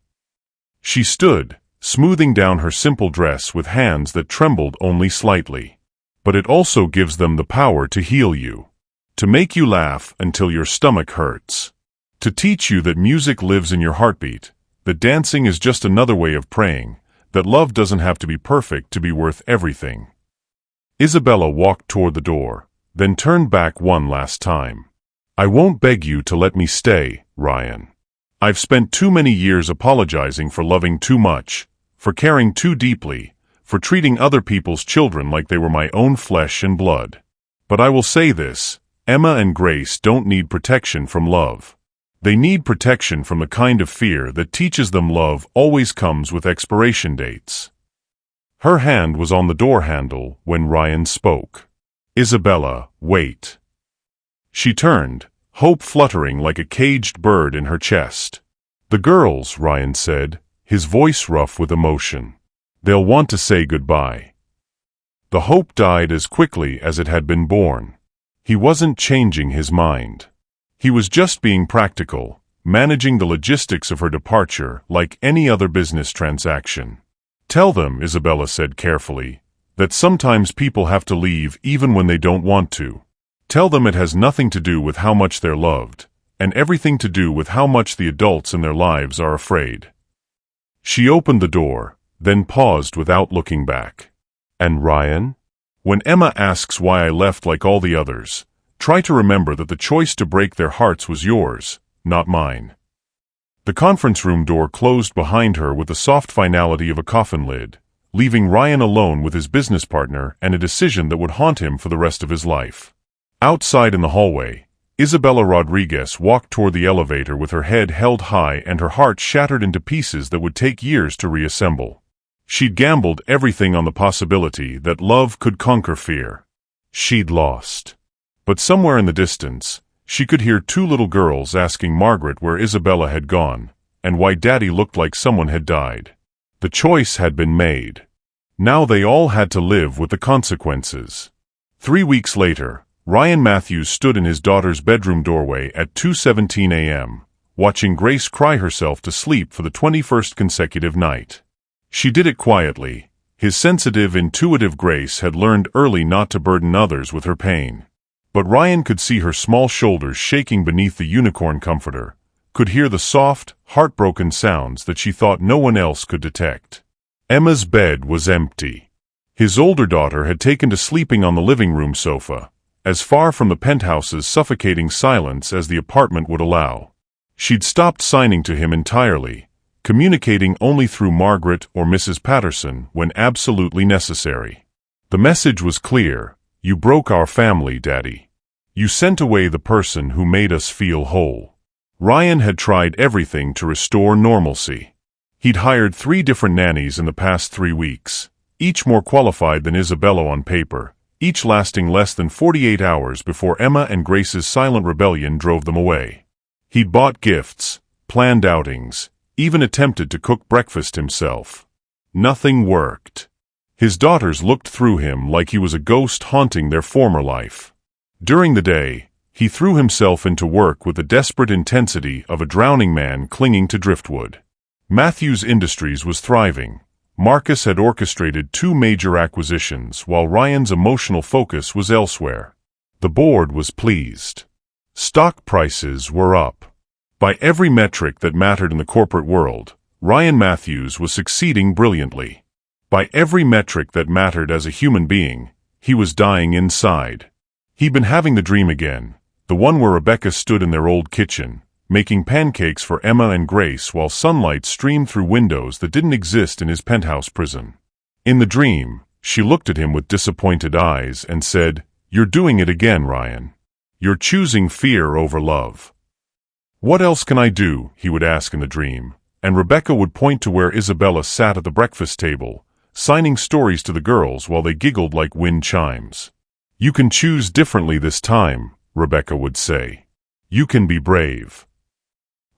Speaker 1: She stood, smoothing down her simple dress with hands that trembled only slightly. But it also gives them the power to heal you. To make you laugh until your stomach hurts. To teach you that music lives in your heartbeat, that dancing is just another way of praying, that love doesn't have to be perfect to be worth everything. Isabella walked toward the door, then turned back one last time. I won't beg you to let me stay, Ryan. I've spent too many years apologizing for loving too much, for caring too deeply, for treating other people's children like they were my own flesh and blood. But I will say this. Emma and Grace don't need protection from love. They need protection from the kind of fear that teaches them love always comes with expiration dates. Her hand was on the door handle when Ryan spoke. Isabella, wait. She turned, hope fluttering like a caged bird in her chest. The girls, Ryan said, his voice rough with emotion. They'll want to say goodbye. The hope died as quickly as it had been born. He wasn't changing his mind. He was just being practical, managing the logistics of her departure like any other business transaction. Tell them, Isabella said carefully, that sometimes people have to leave even when they don't want to. Tell them it has nothing to do with how much they're loved, and everything to do with how much the adults in their lives are afraid. She opened the door, then paused without looking back. And Ryan? When Emma asks why I left like all the others, try to remember that the choice to break their hearts was yours, not mine. The conference room door closed behind her with the soft finality of a coffin lid, leaving Ryan alone with his business partner and a decision that would haunt him for the rest of his life. Outside in the hallway, Isabella Rodriguez walked toward the elevator with her head held high and her heart shattered into pieces that would take years to reassemble. She'd gambled everything on the possibility that love could conquer fear. She'd lost. But somewhere in the distance, she could hear two little girls asking Margaret where Isabella had gone, and why Daddy looked like someone had died. The choice had been made. Now they all had to live with the consequences. 3 weeks later, Ryan Matthews stood in his daughter's bedroom doorway at 2:17 a.m., watching Grace cry herself to sleep for the 21st consecutive night. She did it quietly. His sensitive, intuitive Grace had learned early not to burden others with her pain. But Ryan could see her small shoulders shaking beneath the unicorn comforter, could hear the soft, heartbroken sounds that she thought no one else could detect. Emma's bed was empty. His older daughter had taken to sleeping on the living room sofa, as far from the penthouse's suffocating silence as the apartment would allow. She'd stopped signing to him entirely, communicating only through Margaret or Mrs. Patterson when absolutely necessary. The message was clear: you broke our family, Daddy. You sent away the person who made us feel whole. Ryan had tried everything to restore normalcy. He'd hired 3 different nannies in the past 3 weeks, each more qualified than Isabella on paper, each lasting less than 48 hours before Emma and Grace's silent rebellion drove them away. He'd bought gifts, planned outings, even attempted to cook breakfast himself. Nothing worked. His daughters looked through him like he was a ghost haunting their former life. During the day, he threw himself into work with the desperate intensity of a drowning man clinging to driftwood. Matthews Industries was thriving. Marcus had orchestrated 2 major acquisitions while Ryan's emotional focus was elsewhere. The board was pleased. Stock prices were up. By every metric that mattered in the corporate world, Ryan Matthews was succeeding brilliantly. By every metric that mattered as a human being, he was dying inside. He'd been having the dream again, the one where Rebecca stood in their old kitchen, making pancakes for Emma and Grace while sunlight streamed through windows that didn't exist in his penthouse prison. In the dream, she looked at him with disappointed eyes and said, "You're doing it again, Ryan. You're choosing fear over love." "What else can I do?" he would ask in the dream, and Rebecca would point to where Isabella sat at the breakfast table, signing stories to the girls while they giggled like wind chimes. "You can choose differently this time," Rebecca would say. "You can be brave."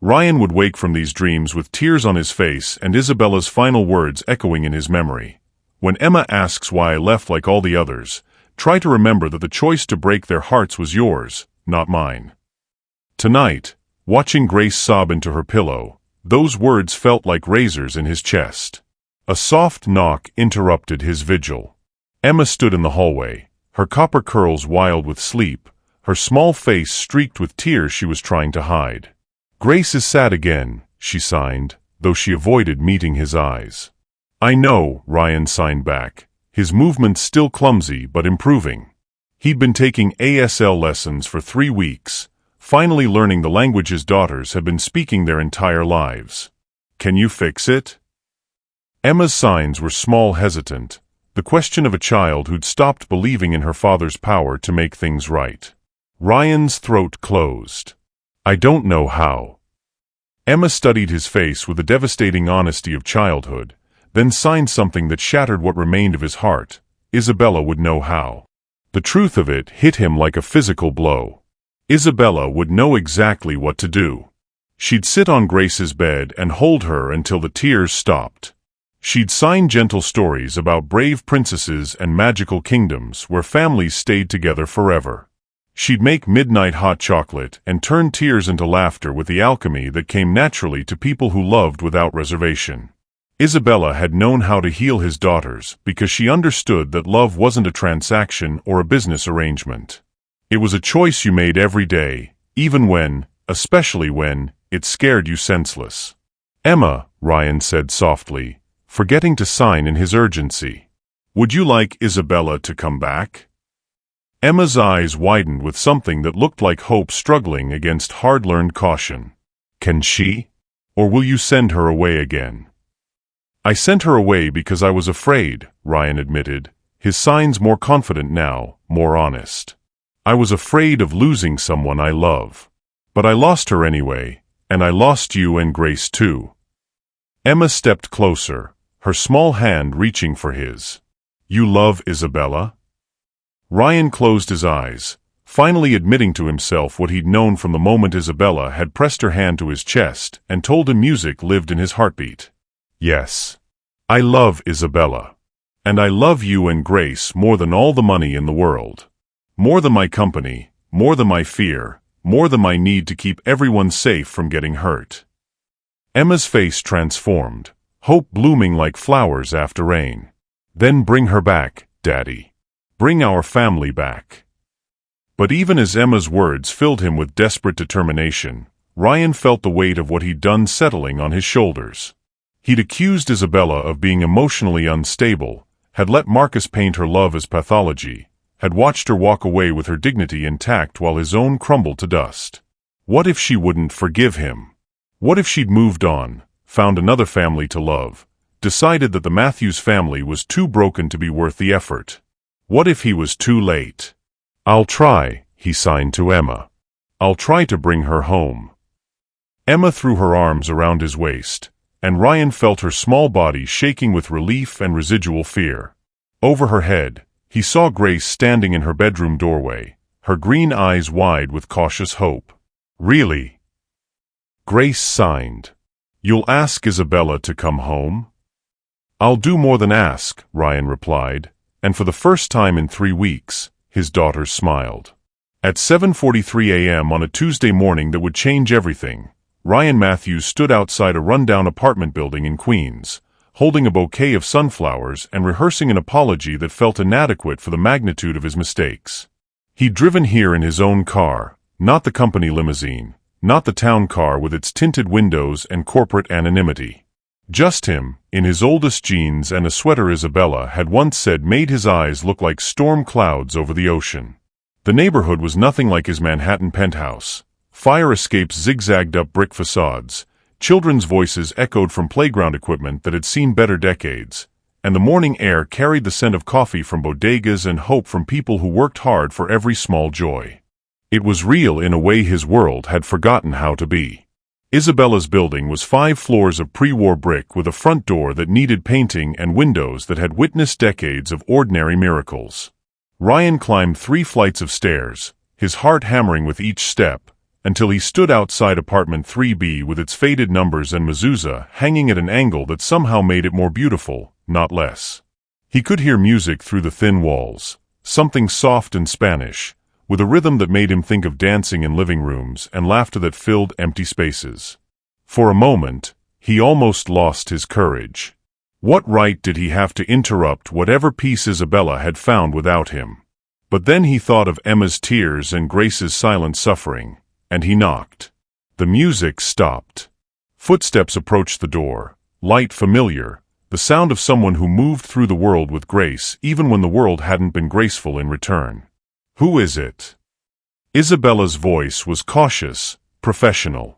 Speaker 1: Ryan would wake from these dreams with tears on his face and Isabella's final words echoing in his memory. "When Emma asks why I left like all the others, try to remember that the choice to break their hearts was yours, not mine." Tonight, watching Grace sob into her pillow, those words felt like razors in his chest. A soft knock interrupted his vigil. Emma stood in the hallway, her copper curls wild with sleep, her small face streaked with tears she was trying to hide. "Grace is sad again," she signed, though she avoided meeting his eyes. "I know," Ryan signed back, his movements still clumsy but improving. He'd been taking ASL lessons for 3 weeks, finally learning the language his daughters had been speaking their entire lives. "Can you fix it?" Emma's signs were small, hesitant, the question of a child who'd stopped believing in her father's power to make things right. Ryan's throat closed. "I don't know how." Emma studied his face with the devastating honesty of childhood, then signed something that shattered what remained of his heart. Isabella would know how. The truth of it hit him like a physical blow. Isabella would know exactly what to do. She'd sit on Grace's bed and hold her until the tears stopped. She'd sign gentle stories about brave princesses and magical kingdoms where families stayed together forever. She'd make midnight hot chocolate and turn tears into laughter with the alchemy that came naturally to people who loved without reservation. Isabella had known how to heal his daughters because she understood that love wasn't a transaction or a business arrangement. It was a choice you made every day, even when, especially when, it scared you senseless. "Emma," Ryan said softly, forgetting to sign in his urgency. "Would you like Isabella to come back?" Emma's eyes widened with something that looked like hope struggling against hard-learned caution. "Can she? Or will you send her away again?" "I sent her away because I was afraid," Ryan admitted, his signs more confident now, more honest. I was afraid of losing someone I love. But I lost her anyway, and I lost you and Grace too." Emma stepped closer, her small hand reaching for his. "You love Isabella?" Ryan closed his eyes, finally admitting to himself what he'd known from the moment Isabella had pressed her hand to his chest and told him music lived in his heartbeat. "Yes. I love Isabella. And I love you and Grace more than all the money in the world. More than my company, more than my fear, more than my need to keep everyone safe from getting hurt." Emma's face transformed, hope blooming like flowers after rain. "Then bring her back, Daddy. Bring our family back." But even as Emma's words filled him with desperate determination, Ryan felt the weight of what he'd done settling on his shoulders. He'd accused Isabella of being emotionally unstable, had let Marcus paint her love as pathology, had watched her walk away with her dignity intact while his own crumbled to dust. What if she wouldn't forgive him? What if she'd moved on, found another family to love, decided that the Matthews family was too broken to be worth the effort? What if he was too late? "I'll try," he signed to Emma. "I'll try to bring her home." Emma threw her arms around his waist, and Ryan felt her small body shaking with relief and residual fear. Over her head, he saw Grace standing in her bedroom doorway, her green eyes wide with cautious hope. "Really?" Grace signed. "You'll ask Isabella to come home?" "I'll do more than ask," Ryan replied, and for the first time in 3 weeks, his daughter smiled. At 7:43 a.m. on a Tuesday morning that would change everything, Ryan Matthews stood outside a rundown apartment building in Queens, holding a bouquet of sunflowers and rehearsing an apology that felt inadequate for the magnitude of his mistakes. He'd driven here in his own car, not the company limousine, not the town car with its tinted windows and corporate anonymity. Just him, in his oldest jeans and a sweater Isabella had once said made his eyes look like storm clouds over the ocean. The neighborhood was nothing like his Manhattan penthouse. Fire escapes zigzagged up brick facades, children's voices echoed from playground equipment that had seen better decades, and the morning air carried the scent of coffee from bodegas and hope from people who worked hard for every small joy. It was real in a way his world had forgotten how to be. Isabella's building was 5 floors of pre-war brick with a front door that needed painting and windows that had witnessed decades of ordinary miracles. Ryan climbed 3 flights of stairs, his heart hammering with each step, until he stood outside apartment 3B with its faded numbers and mezuzah hanging at an angle that somehow made it more beautiful, not less. He could hear music through the thin walls, something soft and Spanish, with a rhythm that made him think of dancing in living rooms and laughter that filled empty spaces. For a moment, he almost lost his courage. What right did he have to interrupt whatever peace Isabella had found without him? But then he thought of Emma's tears and Grace's silent suffering, and he knocked. The music stopped. Footsteps approached the door, light, familiar, the sound of someone who moved through the world with grace even when the world hadn't been graceful in return. "Who is it?" Isabella's voice was cautious, professional.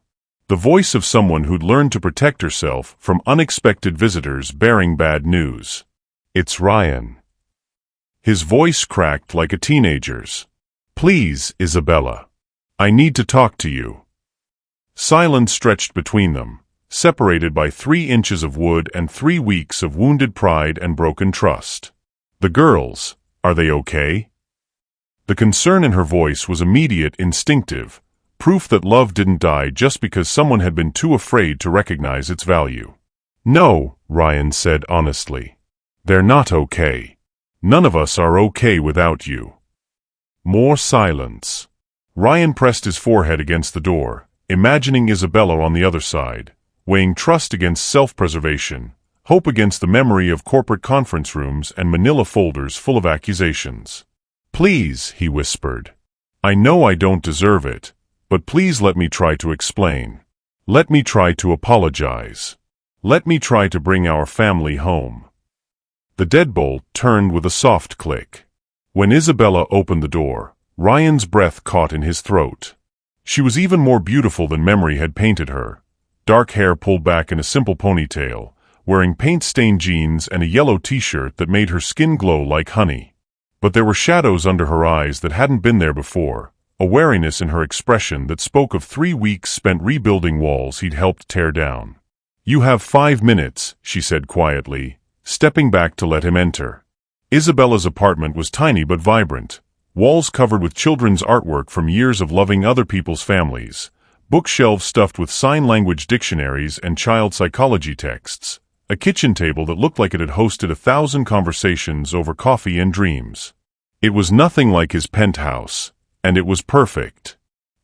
Speaker 1: The voice of someone who'd learned to protect herself from unexpected visitors bearing bad news. "It's Ryan." His voice cracked like a teenager's. "Please, Isabella. I need to talk to you." Silence stretched between them, separated by 3 inches of wood and 3 weeks of wounded pride and broken trust. "The girls, are they okay?" The concern in her voice was immediate, instinctive, proof that love didn't die just because someone had been too afraid to recognize its value. "No," Ryan said honestly. "They're not okay. None of us are okay without you." More silence. Ryan pressed his forehead against the door, imagining Isabella on the other side, weighing trust against self-preservation, hope against the memory of corporate conference rooms and manila folders full of accusations. "Please," he whispered. "I know I don't deserve it, but please let me try to explain. Let me try to apologize. Let me try to bring our family home." The deadbolt turned with a soft click. When Isabella opened the door, Ryan's breath caught in his throat. She was even more beautiful than memory had painted her, dark hair pulled back in a simple ponytail, wearing paint-stained jeans and a yellow t-shirt that made her skin glow like honey. But there were shadows under her eyes that hadn't been there before, a wariness in her expression that spoke of 3 weeks spent rebuilding walls he'd helped tear down. "You have 5 minutes," she said quietly, stepping back to let him enter. Isabella's apartment was tiny but vibrant, walls covered with children's artwork from years of loving other people's families, bookshelves stuffed with sign language dictionaries and child psychology texts, a kitchen table that looked like it had hosted 1,000 conversations over coffee and dreams. It was nothing like his penthouse, and it was perfect.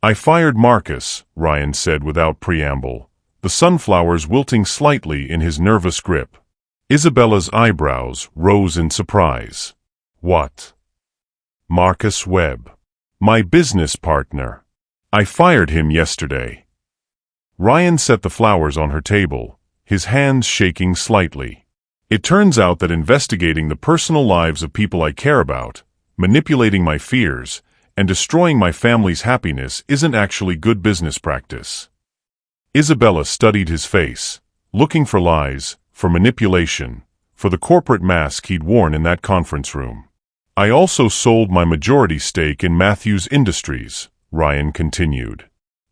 Speaker 1: "I fired Marcus," Ryan said without preamble, the sunflowers wilting slightly in his nervous grip. Isabella's eyebrows rose in surprise. "What?" "Marcus Webb. My business partner. I fired him yesterday." Ryan set the flowers on her table, his hands shaking slightly. "It turns out that investigating the personal lives of people I care about, manipulating my fears, and destroying my family's happiness isn't actually good business practice." Isabella studied his face, looking for lies, for manipulation, for the corporate mask he'd worn in that conference room. "I also sold my majority stake in Matthews Industries," Ryan continued.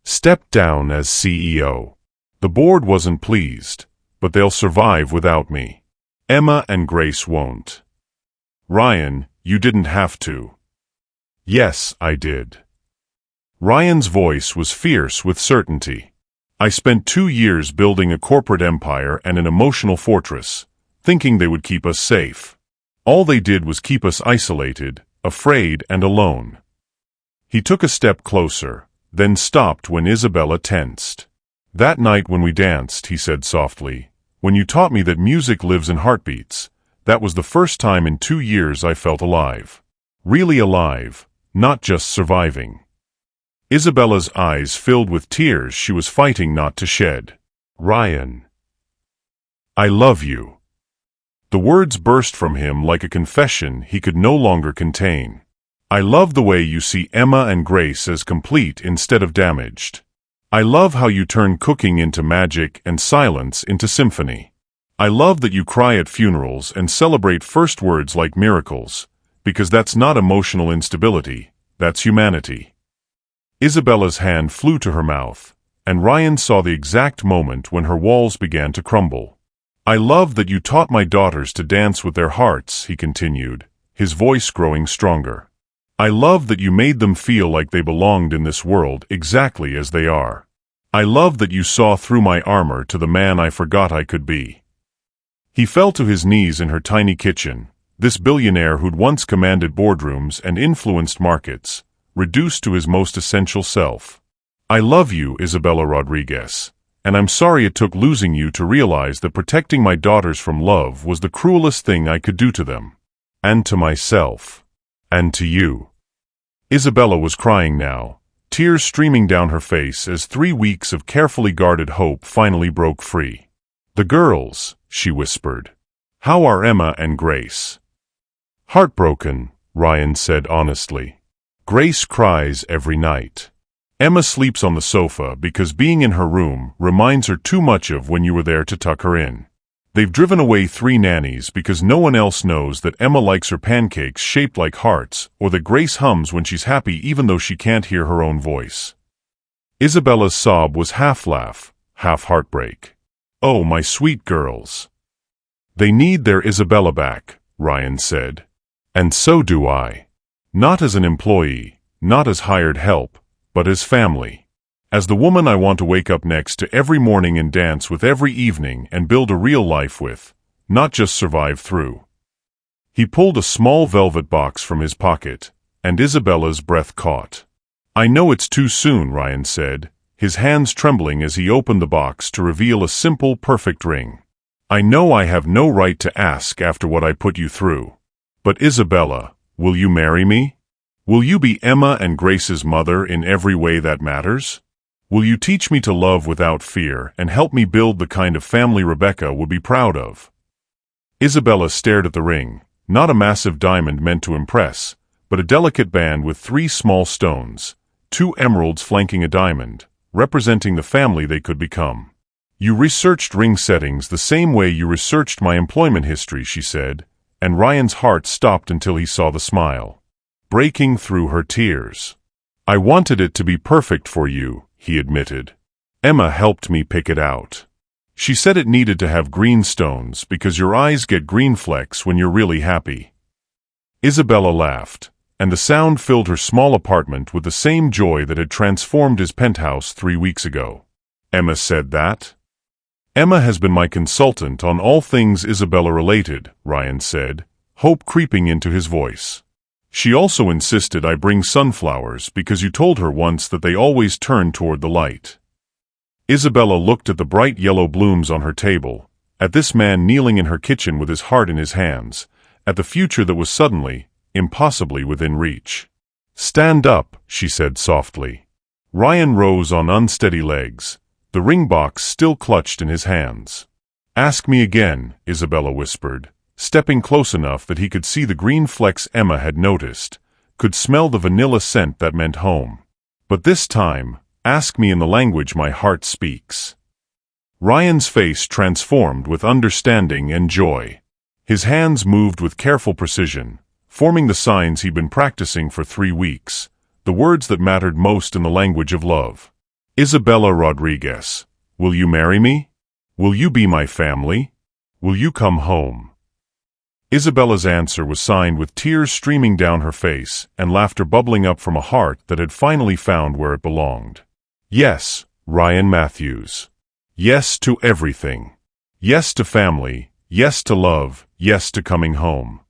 Speaker 1: "Stepped down as CEO. The board wasn't pleased, but they'll survive without me. Emma and Grace won't." "Ryan, you didn't have to." "Yes, I did." Ryan's voice was fierce with certainty. "I spent 2 years building a corporate empire and an emotional fortress, thinking they would keep us safe. All they did was keep us isolated, afraid and alone." He took a step closer, then stopped when Isabella tensed. "That night when we danced," he said softly, "when you taught me that music lives in heartbeats, that was the first time in 2 years I felt alive. Really alive, not just surviving." Isabella's eyes filled with tears she was fighting not to shed. "Ryan, I love you." The words burst from him like a confession he could no longer contain. "I love the way you see Emma and Grace as complete instead of damaged. I love how you turn cooking into magic and silence into symphony. I love that you cry at funerals and celebrate first words like miracles, because that's not emotional instability, that's humanity." Isabella's hand flew to her mouth, and Ryan saw the exact moment when her walls began to crumble. "I love that you taught my daughters to dance with their hearts," he continued, his voice growing stronger. "I love that you made them feel like they belonged in this world exactly as they are. I love that you saw through my armor to the man I forgot I could be." He fell to his knees in her tiny kitchen, this billionaire who'd once commanded boardrooms and influenced markets, reduced to his most essential self. "I love you, Isabella Rodriguez, and I'm sorry it took losing you to realize that protecting my daughters from love was the cruelest thing I could do to them. And to myself. And to you." Isabella was crying now, tears streaming down her face as 3 weeks of carefully guarded hope finally broke free. "The girls," she whispered. "How are Emma and Grace?" "Heartbroken," Ryan said honestly. "Grace cries every night. Emma sleeps on the sofa because being in her room reminds her too much of when you were there to tuck her in. They've driven away 3 nannies because no one else knows that Emma likes her pancakes shaped like hearts or that Grace hums when she's happy even though she can't hear her own voice." Isabella's sob was half laugh, half heartbreak. "Oh, my sweet girls." "They need their Isabella back," Ryan said. "And so do I. Not as an employee, not as hired help, but as family. As the woman I want to wake up next to every morning and dance with every evening and build a real life with, not just survive through." He pulled a small velvet box from his pocket, and Isabella's breath caught. "I know it's too soon," Ryan said, his hands trembling as he opened the box to reveal a simple, perfect ring. "I know I have no right to ask after what I put you through. But Isabella, will you marry me? Will you be Emma and Grace's mother in every way that matters? Will you teach me to love without fear and help me build the kind of family Rebecca would be proud of?" Isabella stared at the ring, not a massive diamond meant to impress, but a delicate band with 3 small stones, 2 emeralds flanking a diamond, representing the family they could become. "You researched ring settings the same way you researched my employment history," she said, and Ryan's heart stopped until he saw the smile breaking through her tears. "I wanted it to be perfect for you," he admitted. "Emma helped me pick it out. She said it needed to have green stones because your eyes get green flecks when you're really happy." Isabella laughed, and the sound filled her small apartment with the same joy that had transformed his penthouse 3 weeks ago. "Emma said that?" "Emma has been my consultant on all things Isabella-related," Ryan said, hope creeping into his voice. "She also insisted I bring sunflowers because you told her once that they always turn toward the light." Isabella looked at the bright yellow blooms on her table, at this man kneeling in her kitchen with his heart in his hands, at the future that was suddenly, impossibly within reach. "Stand up," she said softly. Ryan rose on unsteady legs, the ring box still clutched in his hands. "Ask me again," Isabella whispered, stepping close enough that he could see the green flecks Emma had noticed, could smell the vanilla scent that meant home. "But this time, ask me in the language my heart speaks." Ryan's face transformed with understanding and joy. His hands moved with careful precision, forming the signs he'd been practicing for 3 weeks, the words that mattered most in the language of love. "Isabella Rodriguez, will you marry me? Will you be my family? Will you come home?" Isabella's answer was signed with tears streaming down her face and laughter bubbling up from a heart that had finally found where it belonged. "Yes, Ryan Matthews. Yes to everything. Yes to family, yes to love, yes to coming home."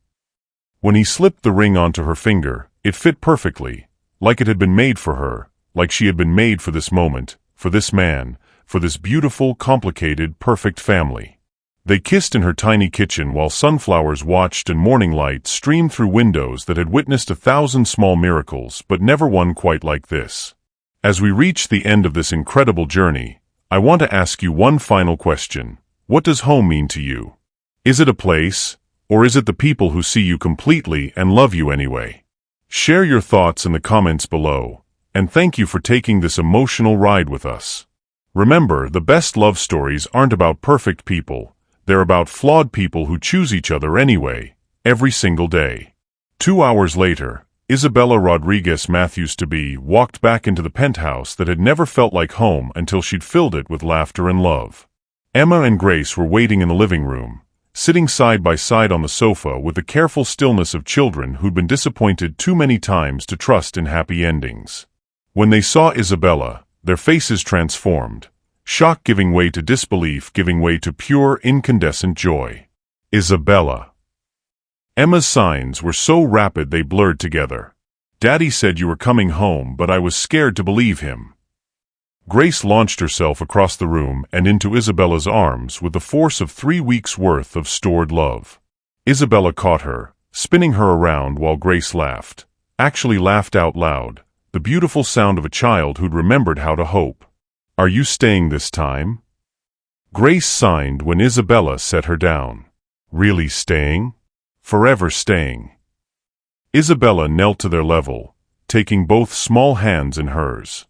Speaker 1: When he slipped the ring onto her finger, it fit perfectly, like it had been made for her, like she had been made for this moment, for this man, for this beautiful, complicated, perfect family. They kissed in her tiny kitchen while sunflowers watched and morning light streamed through windows that had witnessed 1,000 small miracles, but never one quite like this. As we reach the end of this incredible journey, I want to ask you one final question. What does home mean to you? Is it a place, or is it the people who see you completely and love you anyway? Share your thoughts in the comments below, and thank you for taking this emotional ride with us. Remember, the best love stories aren't about perfect people. They're about flawed people who choose each other anyway, every single day. 2 hours later, Isabella Rodriguez Matthews-to-be walked back into the penthouse that had never felt like home until she'd filled it with laughter and love. Emma and Grace were waiting in the living room, sitting side by side on the sofa with the careful stillness of children who'd been disappointed too many times to trust in happy endings. When they saw Isabella, their faces transformed, shock giving way to disbelief, giving way to pure, incandescent joy. "Isabella." Emma's signs were so rapid they blurred together. "Daddy said you were coming home, but I was scared to believe him." Grace launched herself across the room and into Isabella's arms with the force of 3 weeks' worth of stored love. Isabella caught her, spinning her around while Grace laughed, actually laughed out loud, the beautiful sound of a child who'd remembered how to hope. "Are you staying this time?" Grace signed when Isabella set her down. "Really staying? Forever staying?" Isabella knelt to their level, taking both small hands in hers.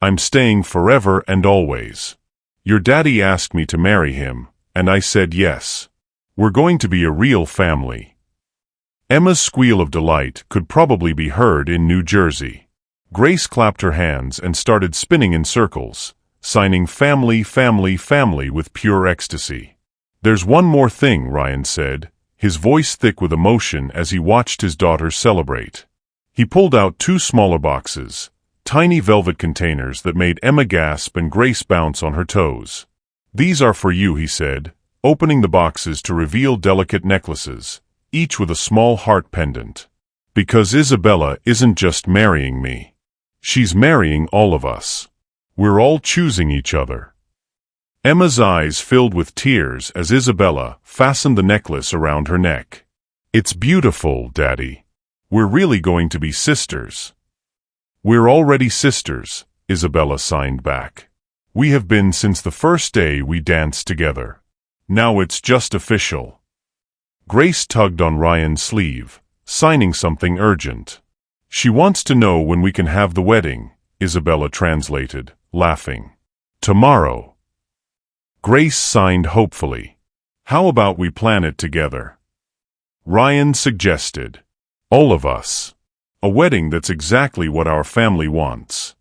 Speaker 1: "I'm staying forever and always. Your daddy asked me to marry him, and I said yes. We're going to be a real family." Emma's squeal of delight could probably be heard in New Jersey. Grace clapped her hands and started spinning in circles, signing family, family, family with pure ecstasy. "There's one more thing," Ryan said, his voice thick with emotion as he watched his daughters celebrate. He pulled out 2 smaller boxes, tiny velvet containers that made Emma gasp and Grace bounce on her toes. "These are for you," he said, opening the boxes to reveal delicate necklaces, each with a small heart pendant. "Because Isabella isn't just marrying me. She's marrying all of us. We're all choosing each other." Emma's eyes filled with tears as Isabella fastened the necklace around her neck. "It's beautiful, Daddy. We're really going to be sisters." "We're already sisters," Isabella signed back. "We have been since the first day we danced together. Now it's just official." Grace tugged on Ryan's sleeve, signing something urgent. "She wants to know when we can have the wedding," Isabella translated, laughing. "Tomorrow." Grace signed hopefully. "How about we plan it together?" Ryan suggested. All of us. A wedding that's exactly what our family wants.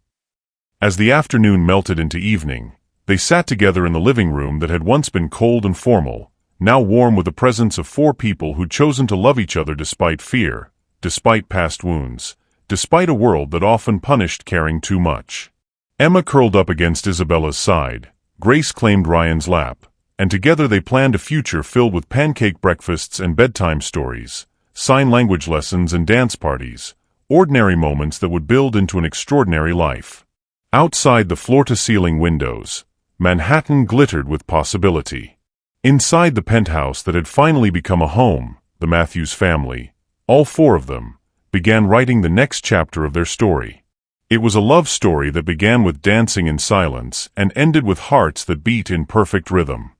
Speaker 1: As the afternoon melted into evening, they sat together in the living room that had once been cold and formal, now warm with the presence of 4 people who'd chosen to love each other despite fear, despite past wounds, despite a world that often punished caring too much. Emma curled up against Isabella's side, Grace claimed Ryan's lap, and together they planned a future filled with pancake breakfasts and bedtime stories, sign language lessons and dance parties, ordinary moments that would build into an extraordinary life. Outside the floor-to-ceiling windows, Manhattan glittered with possibility. Inside the penthouse that had finally become a home, the Matthews family, all 4 of them, began writing the next chapter of their story. It was a love story that began with dancing in silence and ended with hearts that beat in perfect rhythm.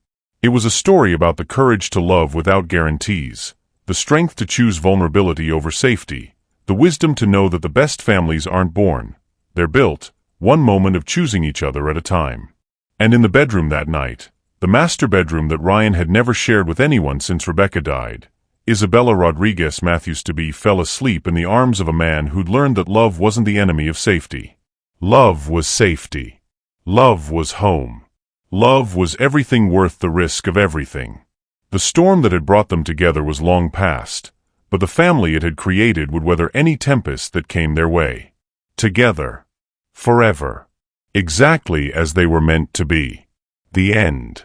Speaker 1: It was a story about the courage to love without guarantees, the strength to choose vulnerability over safety, the wisdom to know that the best families aren't born, they're built, one moment of choosing each other at a time. And in the bedroom that night, the master bedroom that Ryan had never shared with anyone since Rebecca died, Isabella Rodriguez Matthews-to-be fell asleep in the arms of a man who'd learned that love wasn't the enemy of safety. Love was safety. Love was home. Love was everything worth the risk of everything. The storm that had brought them together was long past, but the family it had created would weather any tempest that came their way. Together. Forever. Exactly as they were meant to be. The end.